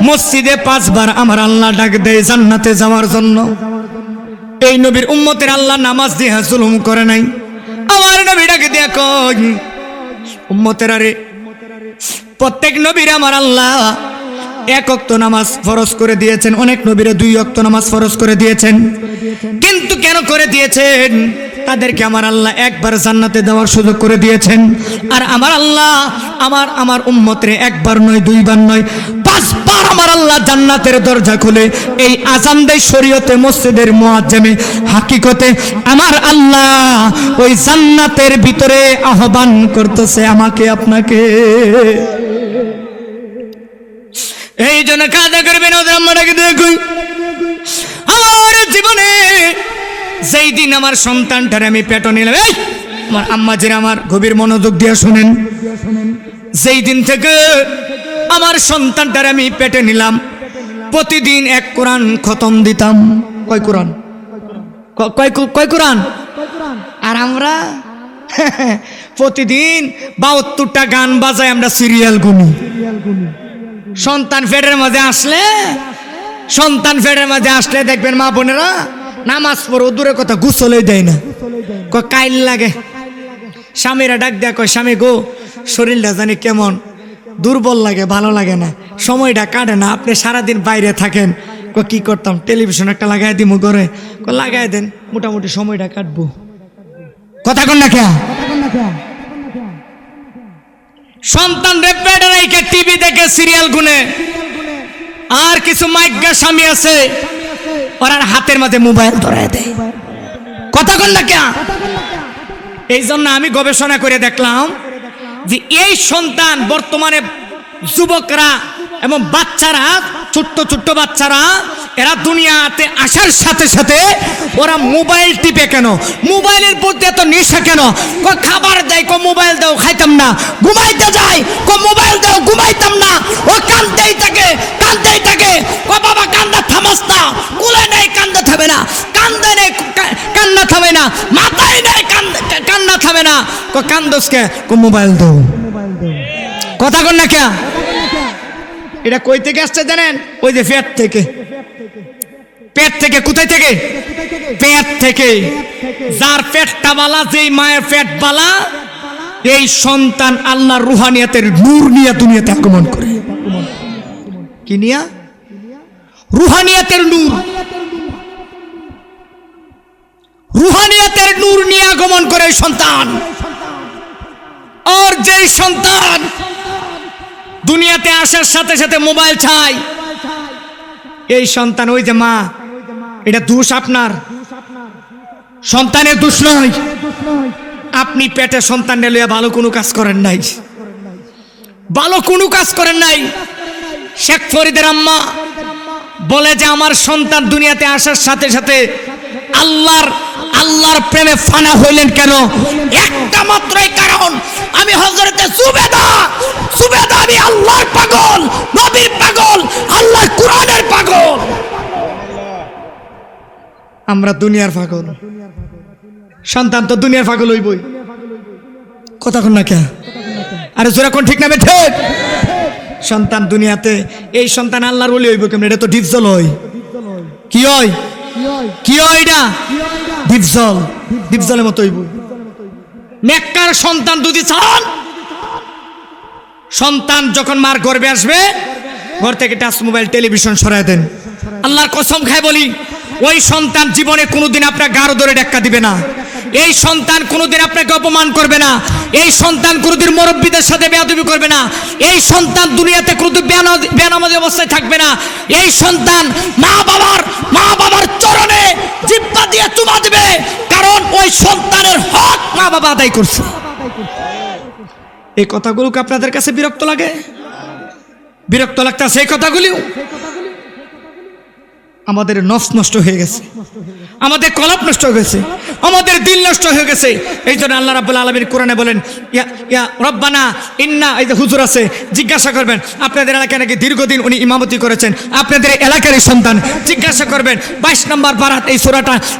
Speaker 1: মসজিদে 5 বার আমার আল্লাহ ডাক দেয় জান্নাতে যাওয়ার জন্য। এই নবীর উম্মতের আল্লাহ নামাজ দিয়ে জুলুম করে নাই। আমার নবী ডাকে দিয়া কই উম্মতেরা রে, প্রত্যেক নবীর আমার আল্লাহ 1 ওয়াক্ত নামাজ ফরজ করে দিয়েছেন, অনেক নবীরে 2 ওয়াক্ত নামাজ ফরজ করে দিয়েছেন। কিন্তু কেন করে দিয়েছেন? তাদেরকে আমার আল্লাহ একবার জান্নাতে দেওয়ার সুযোগ করে দিয়েছেন। আর আমার আল্লাহ আমার উম্মতের 1 বার নয় 2 বার নয় 5 বার আমার আল্লাহ জান্নাতের দরজা খুলে এই আযান দেয় শরীয়তে মসজিদের মুয়াজ্জিমে হাকিকতে আমার আল্লাহ ওই জান্নাতের ভিতরে আহ্বান করতেছে আমাকে আপনাকে। এই জন্য কাজা করবেন ওদের আম্মাটাকে দেখুন। আমার জীবনে যেই দিন আমার সন্তানটারে আমি পেটে নিলাম, এই আমার আম্মাজিরা আমার গভীর মনোযোগ দিয়ে শুনেন, যেই দিন থেকে আমার সন্তানটারে আমি পেটে নিলাম, প্রতিদিন 1 কোরআন খতম দিতাম। কয় কোরআন? কয় কোরআন? আর আমরা প্রতিদিন 72টা গান বাজাই, আমরা সিরিয়াল গুনি। সন্তান ফেটের মাঝে আসলে দেখবেন মা বোনেরা নামাজ পড়ো দূরের কথা গোসলই দেয় না, কাইল লাগে। স্বামীরা ডাক দেয়া কয় স্বামী গো শরীরটা জানি কেমন দুর্বল লাগে, ভালো লাগে না, সময়টা কাটে না, আপনি সারাদিন বাইরে থাকেন। কি করতাম, টেলিভিশন একটা লাগাই দিব ঘরে, লাগাই দেন, মোটামুটি সময়টা কাটবো। কথা কন না কে? সন্তান পেটে রেখে টিভি দেখে সিরিয়াল গুনে, আর কিছু মাইগ্যা স্বামী আছে ওরা হাতের মাঝে মোবাইল ধরায় দেয়। কথা কন না কে? এই জন্য আমি গবেষণা করে দেখলাম যে এই সন্তান বর্তমানে যুবকরা এবং বাচ্চারা, ছোট্ট বাচ্চারা, এরা দুনিয়াতে আসার সাথে সাথে ওরা মোবাইল টিপে। কেন মোবাইলের প্রতি এত নেশা কেন? খাবার দেয় কো মোবাইল দাও, খাইতাম না। ঘুমাইতে যায় কো মোবাইল দাও, ঘুমাইতাম না। ও কাঁদতেই থাকে ও বাবা কান্দা থামাস না, কুলে নেই কান্দা থামে না, কান্দে নেই কান্না থামে না, মাথায় নেই কান্না থামে না। কো কান্দসকে কো মোবাইল দাও। কথা কন না কে? এটা কই থেকে আসছে জানেন? ওই যে পেট থেকে। কোথায় থেকে? পেট থেকে। যার পেটটা বালা, যেই মায়ের পেট বালা, এই সন্তান আল্লাহর রুহানিয়াতের নূর নিয়ে দুনিয়াতে আগমন করে। কি নিয়া? রুহানিয়াতের নূর। রুহানিয়াতের নূর নিয়ে আগমন করে সন্তান। আর যেই সন্তান দুনিয়াতে আসার সাথে সাথে মোবাইল চাই, এই সন্তান, ওই যে মা, এটা দোষ আপনার, সন্তানের দোষ নয়। আপনি পেটে সন্তান লইয়া ভালো কোনো কাজ করেন নাই। শেখ ফরিদের আম্মা বলে যে আমার সন্তান দুনিয়াতে আসার সাথে সাথে আল্লাহর প্রেমে ফানা হইলেন কেন? একটা মাত্রই কারণ, আমি হযরতে সুবেদা, আমি আল্লাহর পাগল, নবীর পাগল, আল্লাহর কোরআনের পাগল। আমরা দুনিয়ার পাগল, সন্তান তো দুনিয়ার পাগল হইবই। কথা কোন না কে? আরে জোরে কোন, ঠিক না বে ঠিক? সন্তান দুনিয়াতে, এই সন্তান আল্লাহর ওলি হইব কেমন? এটা তো ডিপজল হয়। কি হয়? কি হয় এটা? ডিপজল, ডিপজলের মতো হইব। নেককার সন্তান যদি চান, সন্তান যখন মার গর্ভে আসবে, ঘর থেকে টাচ মোবাইল টেলিভিশন সরায় দেন। আল্লাহর কসম খায় বলি, ওই সন্তান জীবনে কোনোদিন আপনার গাড় ধরে ধাক্কা দিবে না। এই সন্তান কোনোদিন আপনাকে অপমান করবে না। এই সন্তান কোনোদিন মুরব্বীদের সাথে বেয়াদবি করবে না। এই সন্তান দুনিয়াতে কোনোদিন বেনামাজি অবস্থায় থাকবে না। এই সন্তান মা বাবার চরণে জিহ্বা দিয়ে চুমা দিবে, কারণ ওই সন্তানের হক মা বাবা আদায় করছে। এই কথাগুলো কি আপনাদের কাছে বিরক্ত লাগে? বিরক্ত লাগতেছে এই কথাগুলিও? আমাদের নফস নষ্ট হয়ে গেছে, আমাদের কলাপ নষ্ট হয়ে গেছে, আমাদের দিল নষ্ট হয়ে গেছে। এই জন্য আল্লাহ রাব্বুল আলামিন কোরআনে বলেন, ইয়া রব্বানা ইন্না, এই যে হুজুর আছে, জিজ্ঞাসা করবেন আপনাদের এলাকায় নাকি দীর্ঘদিন উনি ইমামতি করেছেন, আপনাদের এলাকারই সন্তান, জিজ্ঞাসা করবেন 22 নম্বর পারাত এই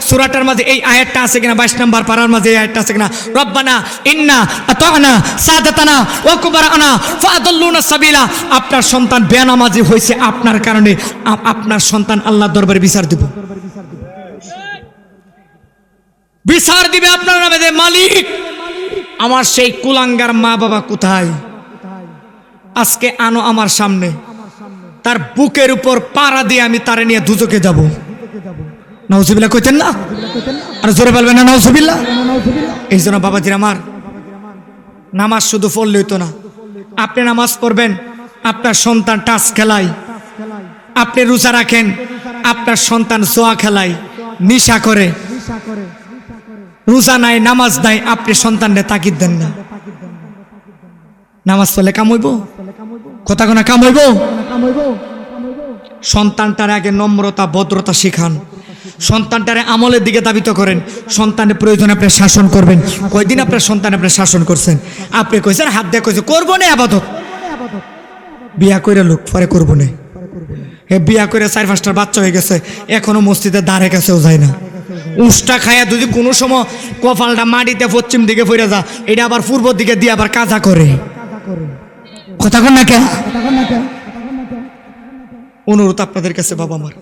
Speaker 1: সূরাটার মাঝে এই আয়াতটা আছে কিনা, 22 নম্বর পারার মাঝে এই আয়াতটা আছে কিনা, রব্বানা ইন্না আতানা সাদাতানা ওয়া কুবারানা ফাআদাল্লুনা সাবিলা। আপনার সন্তান বেনামাজি হয়েছে আপনার কারণে, আপনার সন্তান আল্লাহ দরবারে বিচার দিব, বিচার দিবে আপনার নামে যে মালিক আমার সেই কুলাঙ্গার মা বাবা কোথায়, আজকে আনো আমার সামনে, তার বুকের উপর পাড়া দিয়ে আমি তারে নিয়ে দুজকে যাব। নাউজুবিল্লাহ কইতেন না? আর জোরে বলবেন না নাউজুবিল্লাহ? এই জন্য বাবাজির আমার, নামাজ শুধু পড়লে হইতো না। আপনি নামাজ পড়বেন, আপনার সন্তান টাচ খেলায়, আপনি রোজা রাখেন, আপনার সন্তান জোয়া খেলায়, নিশা করে, রোজা নাই, নামাজ নাই, আপনি সন্তানরে তাকিদ দেন না। নামাজ পড়লে কাম হইব? কথা কোনা কাম হইব? সন্তানটার আগে নম্রতা ভদ্রতা শিখান, সন্তানটারে আমলের দিকে দাবিত করেন। সন্তানের প্রয়োজন আপনি শাসন করবেন। কয়দিন আপনার সন্তান আপনি শাসন করছেন? আপনি কইছেন হাত দিয়ে কইছে করবো না আবাদত, বিয়া করে লোক পরে করবো না। বিয়া করে 4-5টার বাচ্চা হয়ে গেছে, এখনো মসজিদের ধারে কাছেও যায় না। উষ্টা খায়া যদি কোনো সময় কপালটা মাটিতে পশ্চিম দিকে ফিরে যা, এটা আবার পূর্ব দিকে দিয়ে আবার কাজা করে। কথা কন না কে? অনুরোধ আপনাদের কাছে বাবা আমার,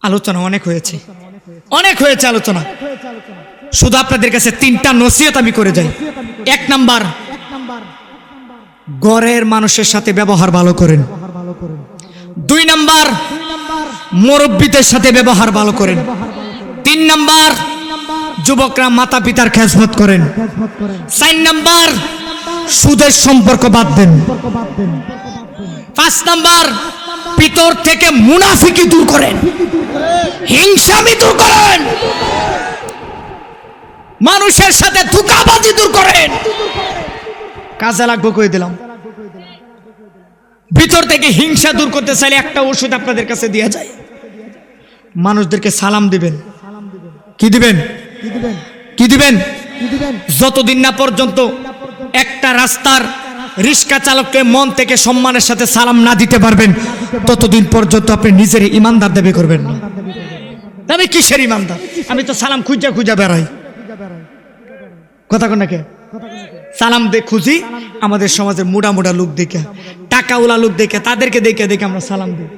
Speaker 1: আলোচনা অনেক হয়েছে, অনেক হয়েছে আলোচনা। শুধু আপনাদের কাছে 3টা নসিহত আমি করে যাই। 1 নাম্বার, ঘরের মানুষের সাথে ব্যবহার ভালো করেন। 2 নাম্বার, মুরব্বীদের সাথে ব্যবহার ভালো করেন। 3 নাম্বার, যুবকরা মাতা পিতার খেদমত করেন। 4 নাম্বার, সুদের সম্পর্ক বাদ দেন। 5 নাম্বার, ভিতর থেকে মুনাফিকি দূর করেন, হিংসামি দূর করেন, মানুষের সাথে ধোঁকাবাজি দূর করেন। কাজে লাগবে কই দিলাম। ভিতর থেকে হিংসা দূর করতে চাইলে একটা ওষুধ আপনাদের কাছে দেয়া যায়, মানুষদেরকে সালাম দিবেন। কি দিবেন? কি দিবেন? যতদিন না পর্যন্ত একটা রাস্তার রিক্সা চালককে মন থেকে সম্মানের সাথে সালাম না দিতে পারবেন, ততদিন পর্যন্ত আপনি নিজের ইমানদার দাবি করবেন না। আমি কিসের ইমানদার? আমি তো সালাম খুঁজা খুঁজা বেড়াই। কথা কোন নাকি? সালাম দে খুঁজি আমাদের সমাজের মোটা মোটা লোক দেখে, টাকাওয়ালা লোক দেখে, তাদেরকে দেখে দেখে আমরা সালাম দিই।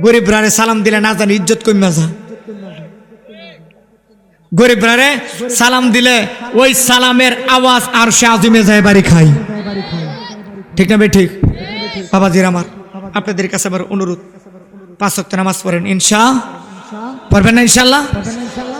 Speaker 1: গরিব রারে সালাম দিলে না জানি ইজ্জত কমে যায়। গরিব রারে সালাম দিলে ওই সালামের আওয়াজ আর সে আজিমে যায় বাড়ি খাই। ঠিক না ভাই? ঠিক। বাবাজির আমার, আপনাদের কাছে আমার অনুরোধ, 5 ওয়াক্ত নামাজ পড়েন। পড়বেন না ইনশাল্লাহ?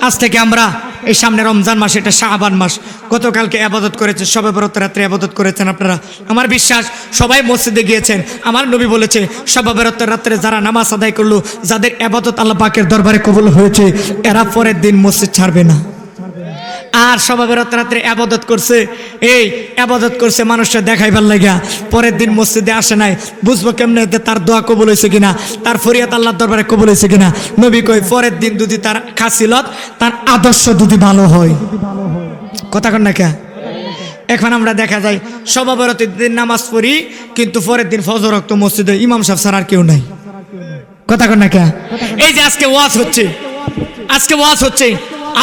Speaker 1: আজ থেকে আমরা এই সামনে রমজান মাস, এটা শাবান মাস, গতকালকে ইবাদত করেছেন, শবে বরাত রাত্রে ইবাদত করেছেন আপনারা। আমার বিশ্বাস সবাই মসজিদে গিয়েছেন। আমার নবী বলেছে, শবে বরাত রাত্রে যারা নামাজ আদায় করলো, যাদের ইবাদত আল্লাহ পাকের দরবারে কবুল হয়েছে, এরা পরের দিন মসজিদ ছাড়বে না। আর শবে বরাত রাত্রে ইবাদত করছে, এই ইবাদত করছে মানুষটা দেখাইবার লাগা, পরের দিন মসজিদে আসে নাই, বুঝবো কেমনে তার দোয়া কবুল হয়েছে কিনা, তার ফরিয়াদ আল্লাহর দরবারে কবুল হয়েছে কিনা? নবী কই, পরের দিন যদি তার খাসিলত, তার আদর্শ যদি ভালো হয়। কথা কন না কে? এখন আমরা দেখা যায় শবে বরাতের দিন নামাজ পড়ি, কিন্তু পরের দিন ফজর ওয়াক্ত মসজিদে ইমাম সাহেব ছাড়া আর কেউ নাই। কথা কন না কে? এই যে আজকে ওয়াজ হচ্ছে, আজকে ওয়াজ হচ্ছে,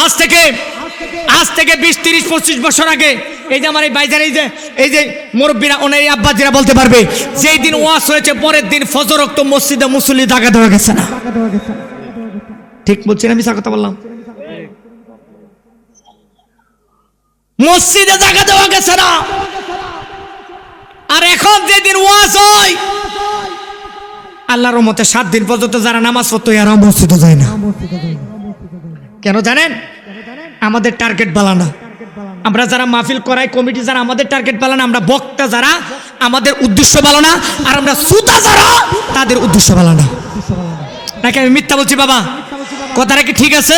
Speaker 1: আজ থেকে 20, 30, 25 বছর আগে এই যে আমার এই ভাইজান এই যে মুরব্বীরা ওনার এই আব্বাজিরা বলতে পারবে, যেই দিন ওয়াজ হয়েছে পরের দিন ফজর ওয়াক্ত মসজিদে মুসল্লি জায়গা দেওয়া গেছে না। ঠিক বলছি না, মিছা কথা বললাম? মসজিদে জায়গা দেওয়া গেছে না। আর এখন যেদিন ওয়াজ হয় আল্লাহর রহমতে 7 দিন পর্যন্ত যারা নামাজ পড়তো এরা মসজিদে যায় না। কেন জানেন? আমাদের টার্গেট বালানা। আমরা যারা মাহফিল করাই, কমিটি যারা, আমাদের টার্গেট বালানা। আমরা বক্তা যারা, আমাদের উদ্দেশ্য বালানা। আর আমরা শ্রোতা যারা, তাদের উদ্দেশ্য বালানা। নাকি আমি মিথ্যা বলছি বাবা? কথাটা কি ঠিক আছে?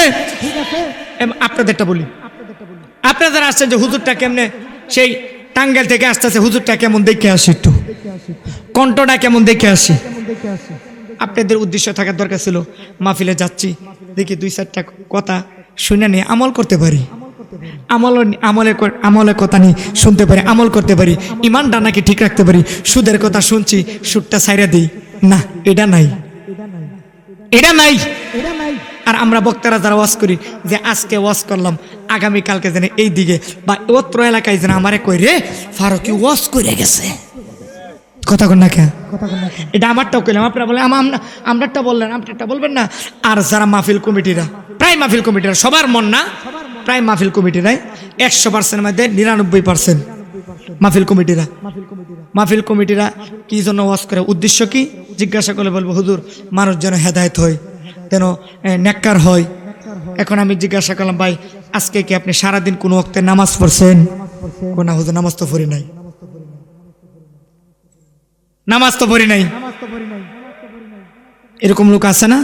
Speaker 1: আপনাদেরটা বলি, আপনারা যারা আসছেন যে হুজুরটা কেমনে সেই টাঙ্গাইল থেকে আসতেছে, হুজুরটা কেমন দেখে আসি, একটু কণ্ঠটা কেমন দেখে আসি। আপনাদের উদ্দেশ্য থাকার দরকার ছিল মাহফিলে যাচ্ছি, দেখি 2-4টা কথা শুনে নিয়ে আমল করতে পারি, আমলের কথা নিয়ে শুনতে পারি, আমল করতে পারি, ইমানটা নাকি ঠিক রাখতে পারি। সুদের কথা শুনছি, সুদটা ছাইরা দিই না, এটা নাই, এটা নাই। আর আমরা বক্তারা যারা ওয়াজ করি যে আজকে ওয়াজ করলাম, আগামীকালকে যেন এই দিকে বা অত্র এলাকায় যেন আমারে কই রে ফারুকি ওয়াজ করে গেছে, কথা কন না কেন? এটা আমারটাও কইলাম, আপনারা বলেন আমরারটা বললেন, আপনারটা বলবেন না। আর যারা মাহফিল কমিটিরা, প্রায় মাহফিল কমিটিরা, সবার মন না, প্রায় মাহফিল কমিটিরাই 100% মধ্যে 99% মাহফিল কমিটিরা কি জন্য ওয়াজ করে, উদ্দেশ্য কি জিজ্ঞাসা করলে বলবো হুজুর মানুষ যেন হেদায়েত হয়, যেন নেককার হয়। এখন আমি জিজ্ঞাসা করলাম, ভাই আজকে কি আপনি সারাদিন কোনো ওয়াক্তে নামাজ পড়ছেন? কোনা হুজুর নামাজ তো পড়ি নাই, নামাজ তো পড়ি নাই। এরকম লোক আছে না?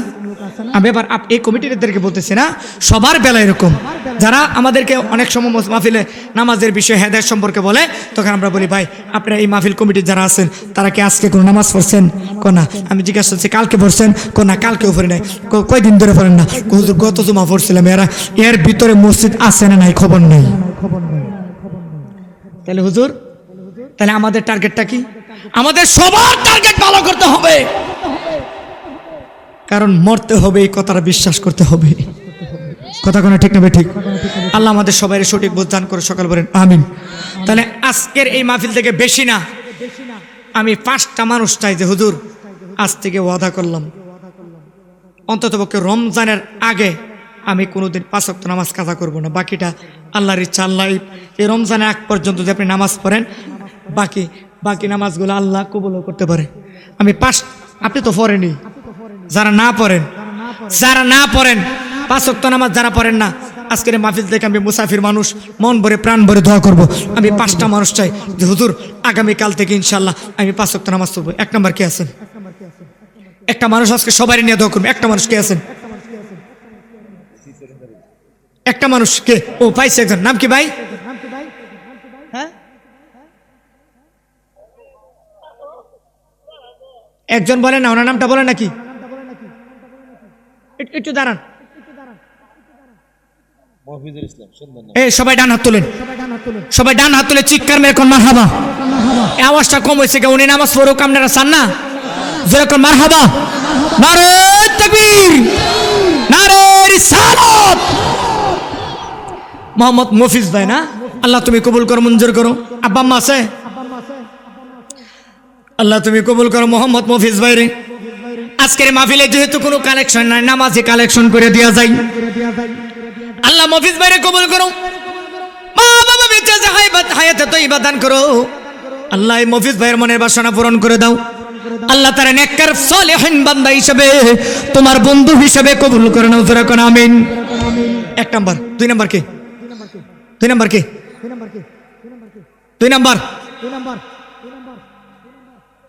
Speaker 1: আমি এবার এই কমিটিদেরকে বলতেছি না, সবার বেলা এরকম যারা আমাদেরকে অনেক সময় মাহফিলে নামাজের বিষয়ে হেদায়েত সম্পর্কে বলে, তখন আমরা বলি ভাই আপনারা এই মাহফিল কমিটির যারা আছেন তারা কি আজকে কোনো নামাজ পড়ছেন? কোনা আমি জিজ্ঞাসা করছি কালকে পড়ছেন? কোনা কালকেও পড়ি নাই। কয়দিন ধরে পড়েন না? হুজুর গত জুমা পড়ছিলাম। এর ভিতরে মসজিদ আছে না নাই খবর নেই। তাহলে হুজুর, তাহলে আমাদের টার্গেটটা কি? আমাদের সবার টার্গেট ভালো করতে হবে, কারণ মরতে হবে এই কথাটা বিশ্বাস করতে হবে। কথা কোনো ঠিক নেবে? ঠিক। আল্লাহ আমাদের সবাই সঠিক বোঝ দান করে, সকাল বলেন আমিন। তাহলে আজকের এই মাহফিল থেকে বেশি না, আমি 5টা মানুষ চাই যে হুজুর আজ থেকে ওয়াদা করলাম অন্ততপক্ষে রমজানের আগে আমি কোনোদিন 5 ওয়াক্ত নামাজ কাজা করব না। বাকিটা আল্লাহর ইচ্ছা। আল্লাহ এই রমজানের আগ পর্যন্ত যদি আপনি নামাজ পড়েন, বাকি নামাজগুলো আল্লাহ কবুলও করতে পারে। আমি আপনি তো পড়েনি, যারা না পড়েন 5 ওয়াক্ত নামাজ যারা পড়েন না, আজকের মাহফিল থেকে আমি মুসাফির মানুষ, মন ভরে প্রাণ ভরে দোয়া করব। আমি 5টা মানুষ চাই যে হুজুর আগামীকাল থেকে ইনশাল্লাহ আমি 5 ওয়াক্ত নামাজ পড়বো। 1 নম্বর কে আছেন? একটা মানুষ আজকে সবাই নিয়ে দোয়া করবো। একটা মানুষ কে আছেন? একটা মানুষ কে? ও পাইছে একজন। নাম কি ভাই? হ্যাঁ, একজন বলেন না, ওনার নামটা বলেন নাকি? একটু দাঁড়ান। এই সবাই ডান হাত তোলেন, সবাই ডান হাত তুলে চিৎকার মেরে কোন মারহাবা। এই আওয়াজটা কম হয়েছে কে? উনি নামাজ পড়ুক, আপনারা চান না? যেরকম মারহাবা, নারে তাকবীর, নারে রিসালাত। মোহাম্মদ মফিজ ভাই না? আল্লাহ তুমি কবুল করো, মঞ্জুর করো। আব্বা আম্মা আছে? আল্লাহ তুমি কবুল করো মোহাম্মদ মফিজ ভাই রে। আজকের মাহফিলে যেহেতু কোনো কালেকশন নাই, নামাজে কালেকশন করে দেওয়া যায়। আল্লাহ মফিজ ভাইরে কবুল করো, মা বাবা বেঁচে আছে হায়াতে তৈবা দান করো। আল্লাহ মফিজ ভাইয়ের মনের বাসনা পূরণ করে দাও। আল্লাহ তার নেককার সালেহিন বান্দা হিসেবে, তোমার বন্ধু হিসেবে কবুল করে নাও। জোরে কোন আমিন। 1 নাম্বার। 2 নাম্বার কে? 2 নাম্বার কে? 2 নাম্বার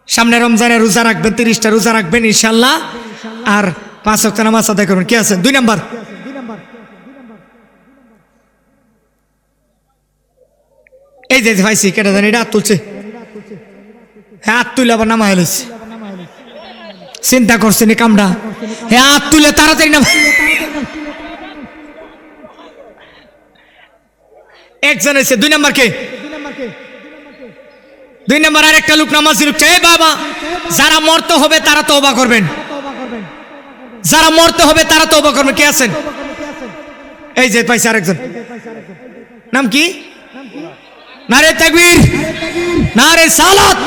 Speaker 1: সামনে রমজানে রোজা রাখবেন, 30টা রোজা রাখবেন ইনশাল্লাহ, আর 5 ওয়াক্ত নামাজ আদায় করবেন। কে আছেন? 2 নাম্বার। এই যে ভাইসি কেটে জানি এটা হাত তুলছে, হ্যাঁ হাত তুলে আবার নামা হেলেছে, চিন্তা করছেন এই কামটা। হ্যাঁ হাত তুলে তাড়াতাড়ি নামা। একজন হয়েছে। 2 নাম্বার কে? 2 নাম্বার আরেকটা লোক নামাজি লোক চাই। বাবা যারা মরতে হবে তারা তওবা করবেন, যারা মরতে হবে তারা তওবা করবেন। কে আছেন? এই যে পাইছে আরেকজন। নাম কি? নারে তাকবীর, নারে সালাত।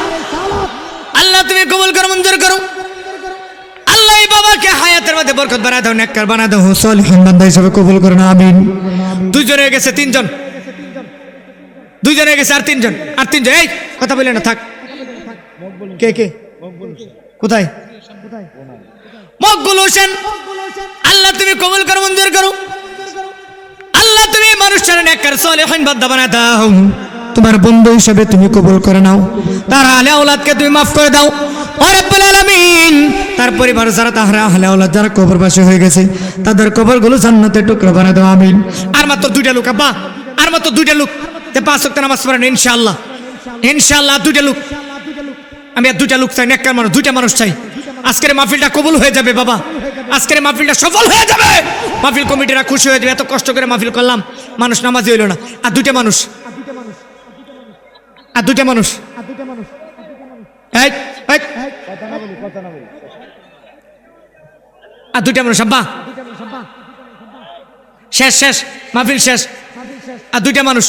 Speaker 1: আল্লাহ তুমি কবুল করো, মঞ্জুর করো। আল্লাহ এই বাবাকে হায়াতের মধ্যে বরকত বানায় দাও, নেককার বানায় দাও, সলিহিন বান্দা হিসেবে কবুল করো না, আমিন। দুইজন হয়ে গেছে, তিনজন, দুইজন হয়ে গেছে, আর তিনজন, আর তিনজন। এই কথা বলে না, থাক। কে কে কোথায়? মকবুল হোসেন। আল্লাহ তুমি কবুল করো, মঞ্জুর করো। আল্লাহ তুমি মানুষের নেককার সলিহিন বান্দা বানায় দাও, তোমার বন্ধু হিসেবে তুমি কবুল করে নাও। তার আহলে আওলাদকে তুমি মাফ করে দাও ও রব্বুল আলামিন। তার পরিবার যারা তাহারা আহলে আওলাদ যারা কবরবাসী হয়ে গেছে, তাদের কবরগুলো জান্নাতের টুকরা বানায় দাও, আমিন। আর মাত্র দুইটা লোক আব্বা, আর মাত্র দুইটা লোক, যে 5 ওয়াক্ত নামাজ পড়েন ইনশাআল্লাহ, ইনশাআল্লাহ। দুইটা লোক, আমি আর দুইটা লোক চাই, নেককার মানুষ, দুইটা মানুষ চাই। আজকের মাহফিলটা কবুল হয়ে যাবে বাবা, আজকের মাহফিলটা সফল হয়ে যাবে, মাহফিল কমিটিরা খুশি হয়ে যাবে। এত কষ্ট করে মাহফিল করলাম, মানুষ নামাজি হইল না। আর দুইটা মানুষ, আর দুইটা মানুষ, এই এই আর দুইটা মানুষ আব্বা, শেষ শেষ মাহফিল শেষ। আর দুইটা মানুষ,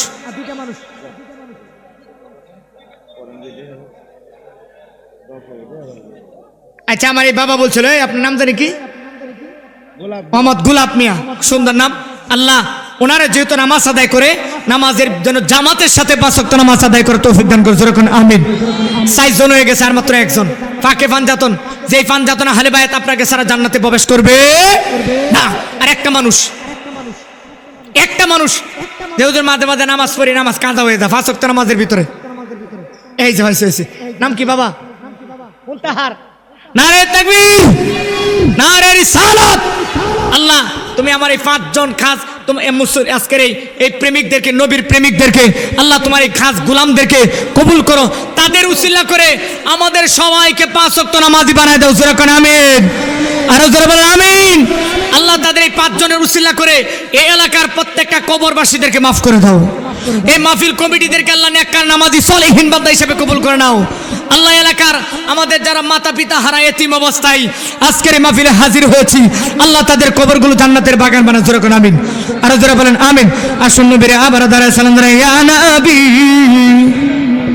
Speaker 1: আচ্ছা আমার এই বাবা বলছিল, আপনার নাম জানি কি? মোহাম্মদ গোলাপ মিয়া, সুন্দর নাম। আল্লাহ ওনারা যেহেতু নামাজ আদায় করে, নামাজের জন্য জামাতের সাথে 5 ওয়াক্ত নামাজ আদায় করে তৌফিক দান করে, যখন আমিন। 6 জন হয়ে গেছে, আর মাত্র একজন। ফাঁকে ফানজাতন, যেই ফানজাতন আহলে বায়াত আপনাকে সারা জান্নাতে প্রবেশ করবে না। আর একটা মানুষ, একটা মানুষ যেহেতু মাঝে মাঝে নামাজ পড়ি, নামাজ কাঁদা হয়ে যায় 5 ওয়াক্ত নামাজের ভিতরে। এই যে হয়েছে, নাম কি বাবা? মুলতাহার। নারে তাকবীর, নারে রিসালাত। আল্লাহ তুমি আমার এই 5 জন খাস আজকের এই প্রেমিকদেরকে, নবীর প্রেমিকদেরকে আল্লাহ তোমার এই খাস গোলামদেরকে কবুল করো। তাদের উসিলা করে আমাদের সবাইকে 5 ওয়াক্ত নামাজি বানায় দাও, যেরকম আমিন। আরো জোরে বলেন আমিন। আল্লাহ তাদের এই 5 জনের উসিলা করে এই এলাকার প্রত্যেকটা কবরবাসীদেরকে মাফ করে দাও। এই মাহফিল কমিটিদেরকে আল্লাহ নেককার নামাজি সলিহিন বান্দা হিসেবে কবুল করে নাও। আল্লাহ এলাকার আমাদের যারা মাতা পিতা হারা এতিম অবস্থায় আজকের এই মাহফিলে হাজির হয়েছি, আল্লাহ তাদের কবরগুলো জান্নাতের বাগান বানায়, যেরকম আমিন। আরো যারা বলেন আমিন। আসুন নবীরে আবার দাঁড়ায় সালাম দাঁড়ায়, ইয়া নবী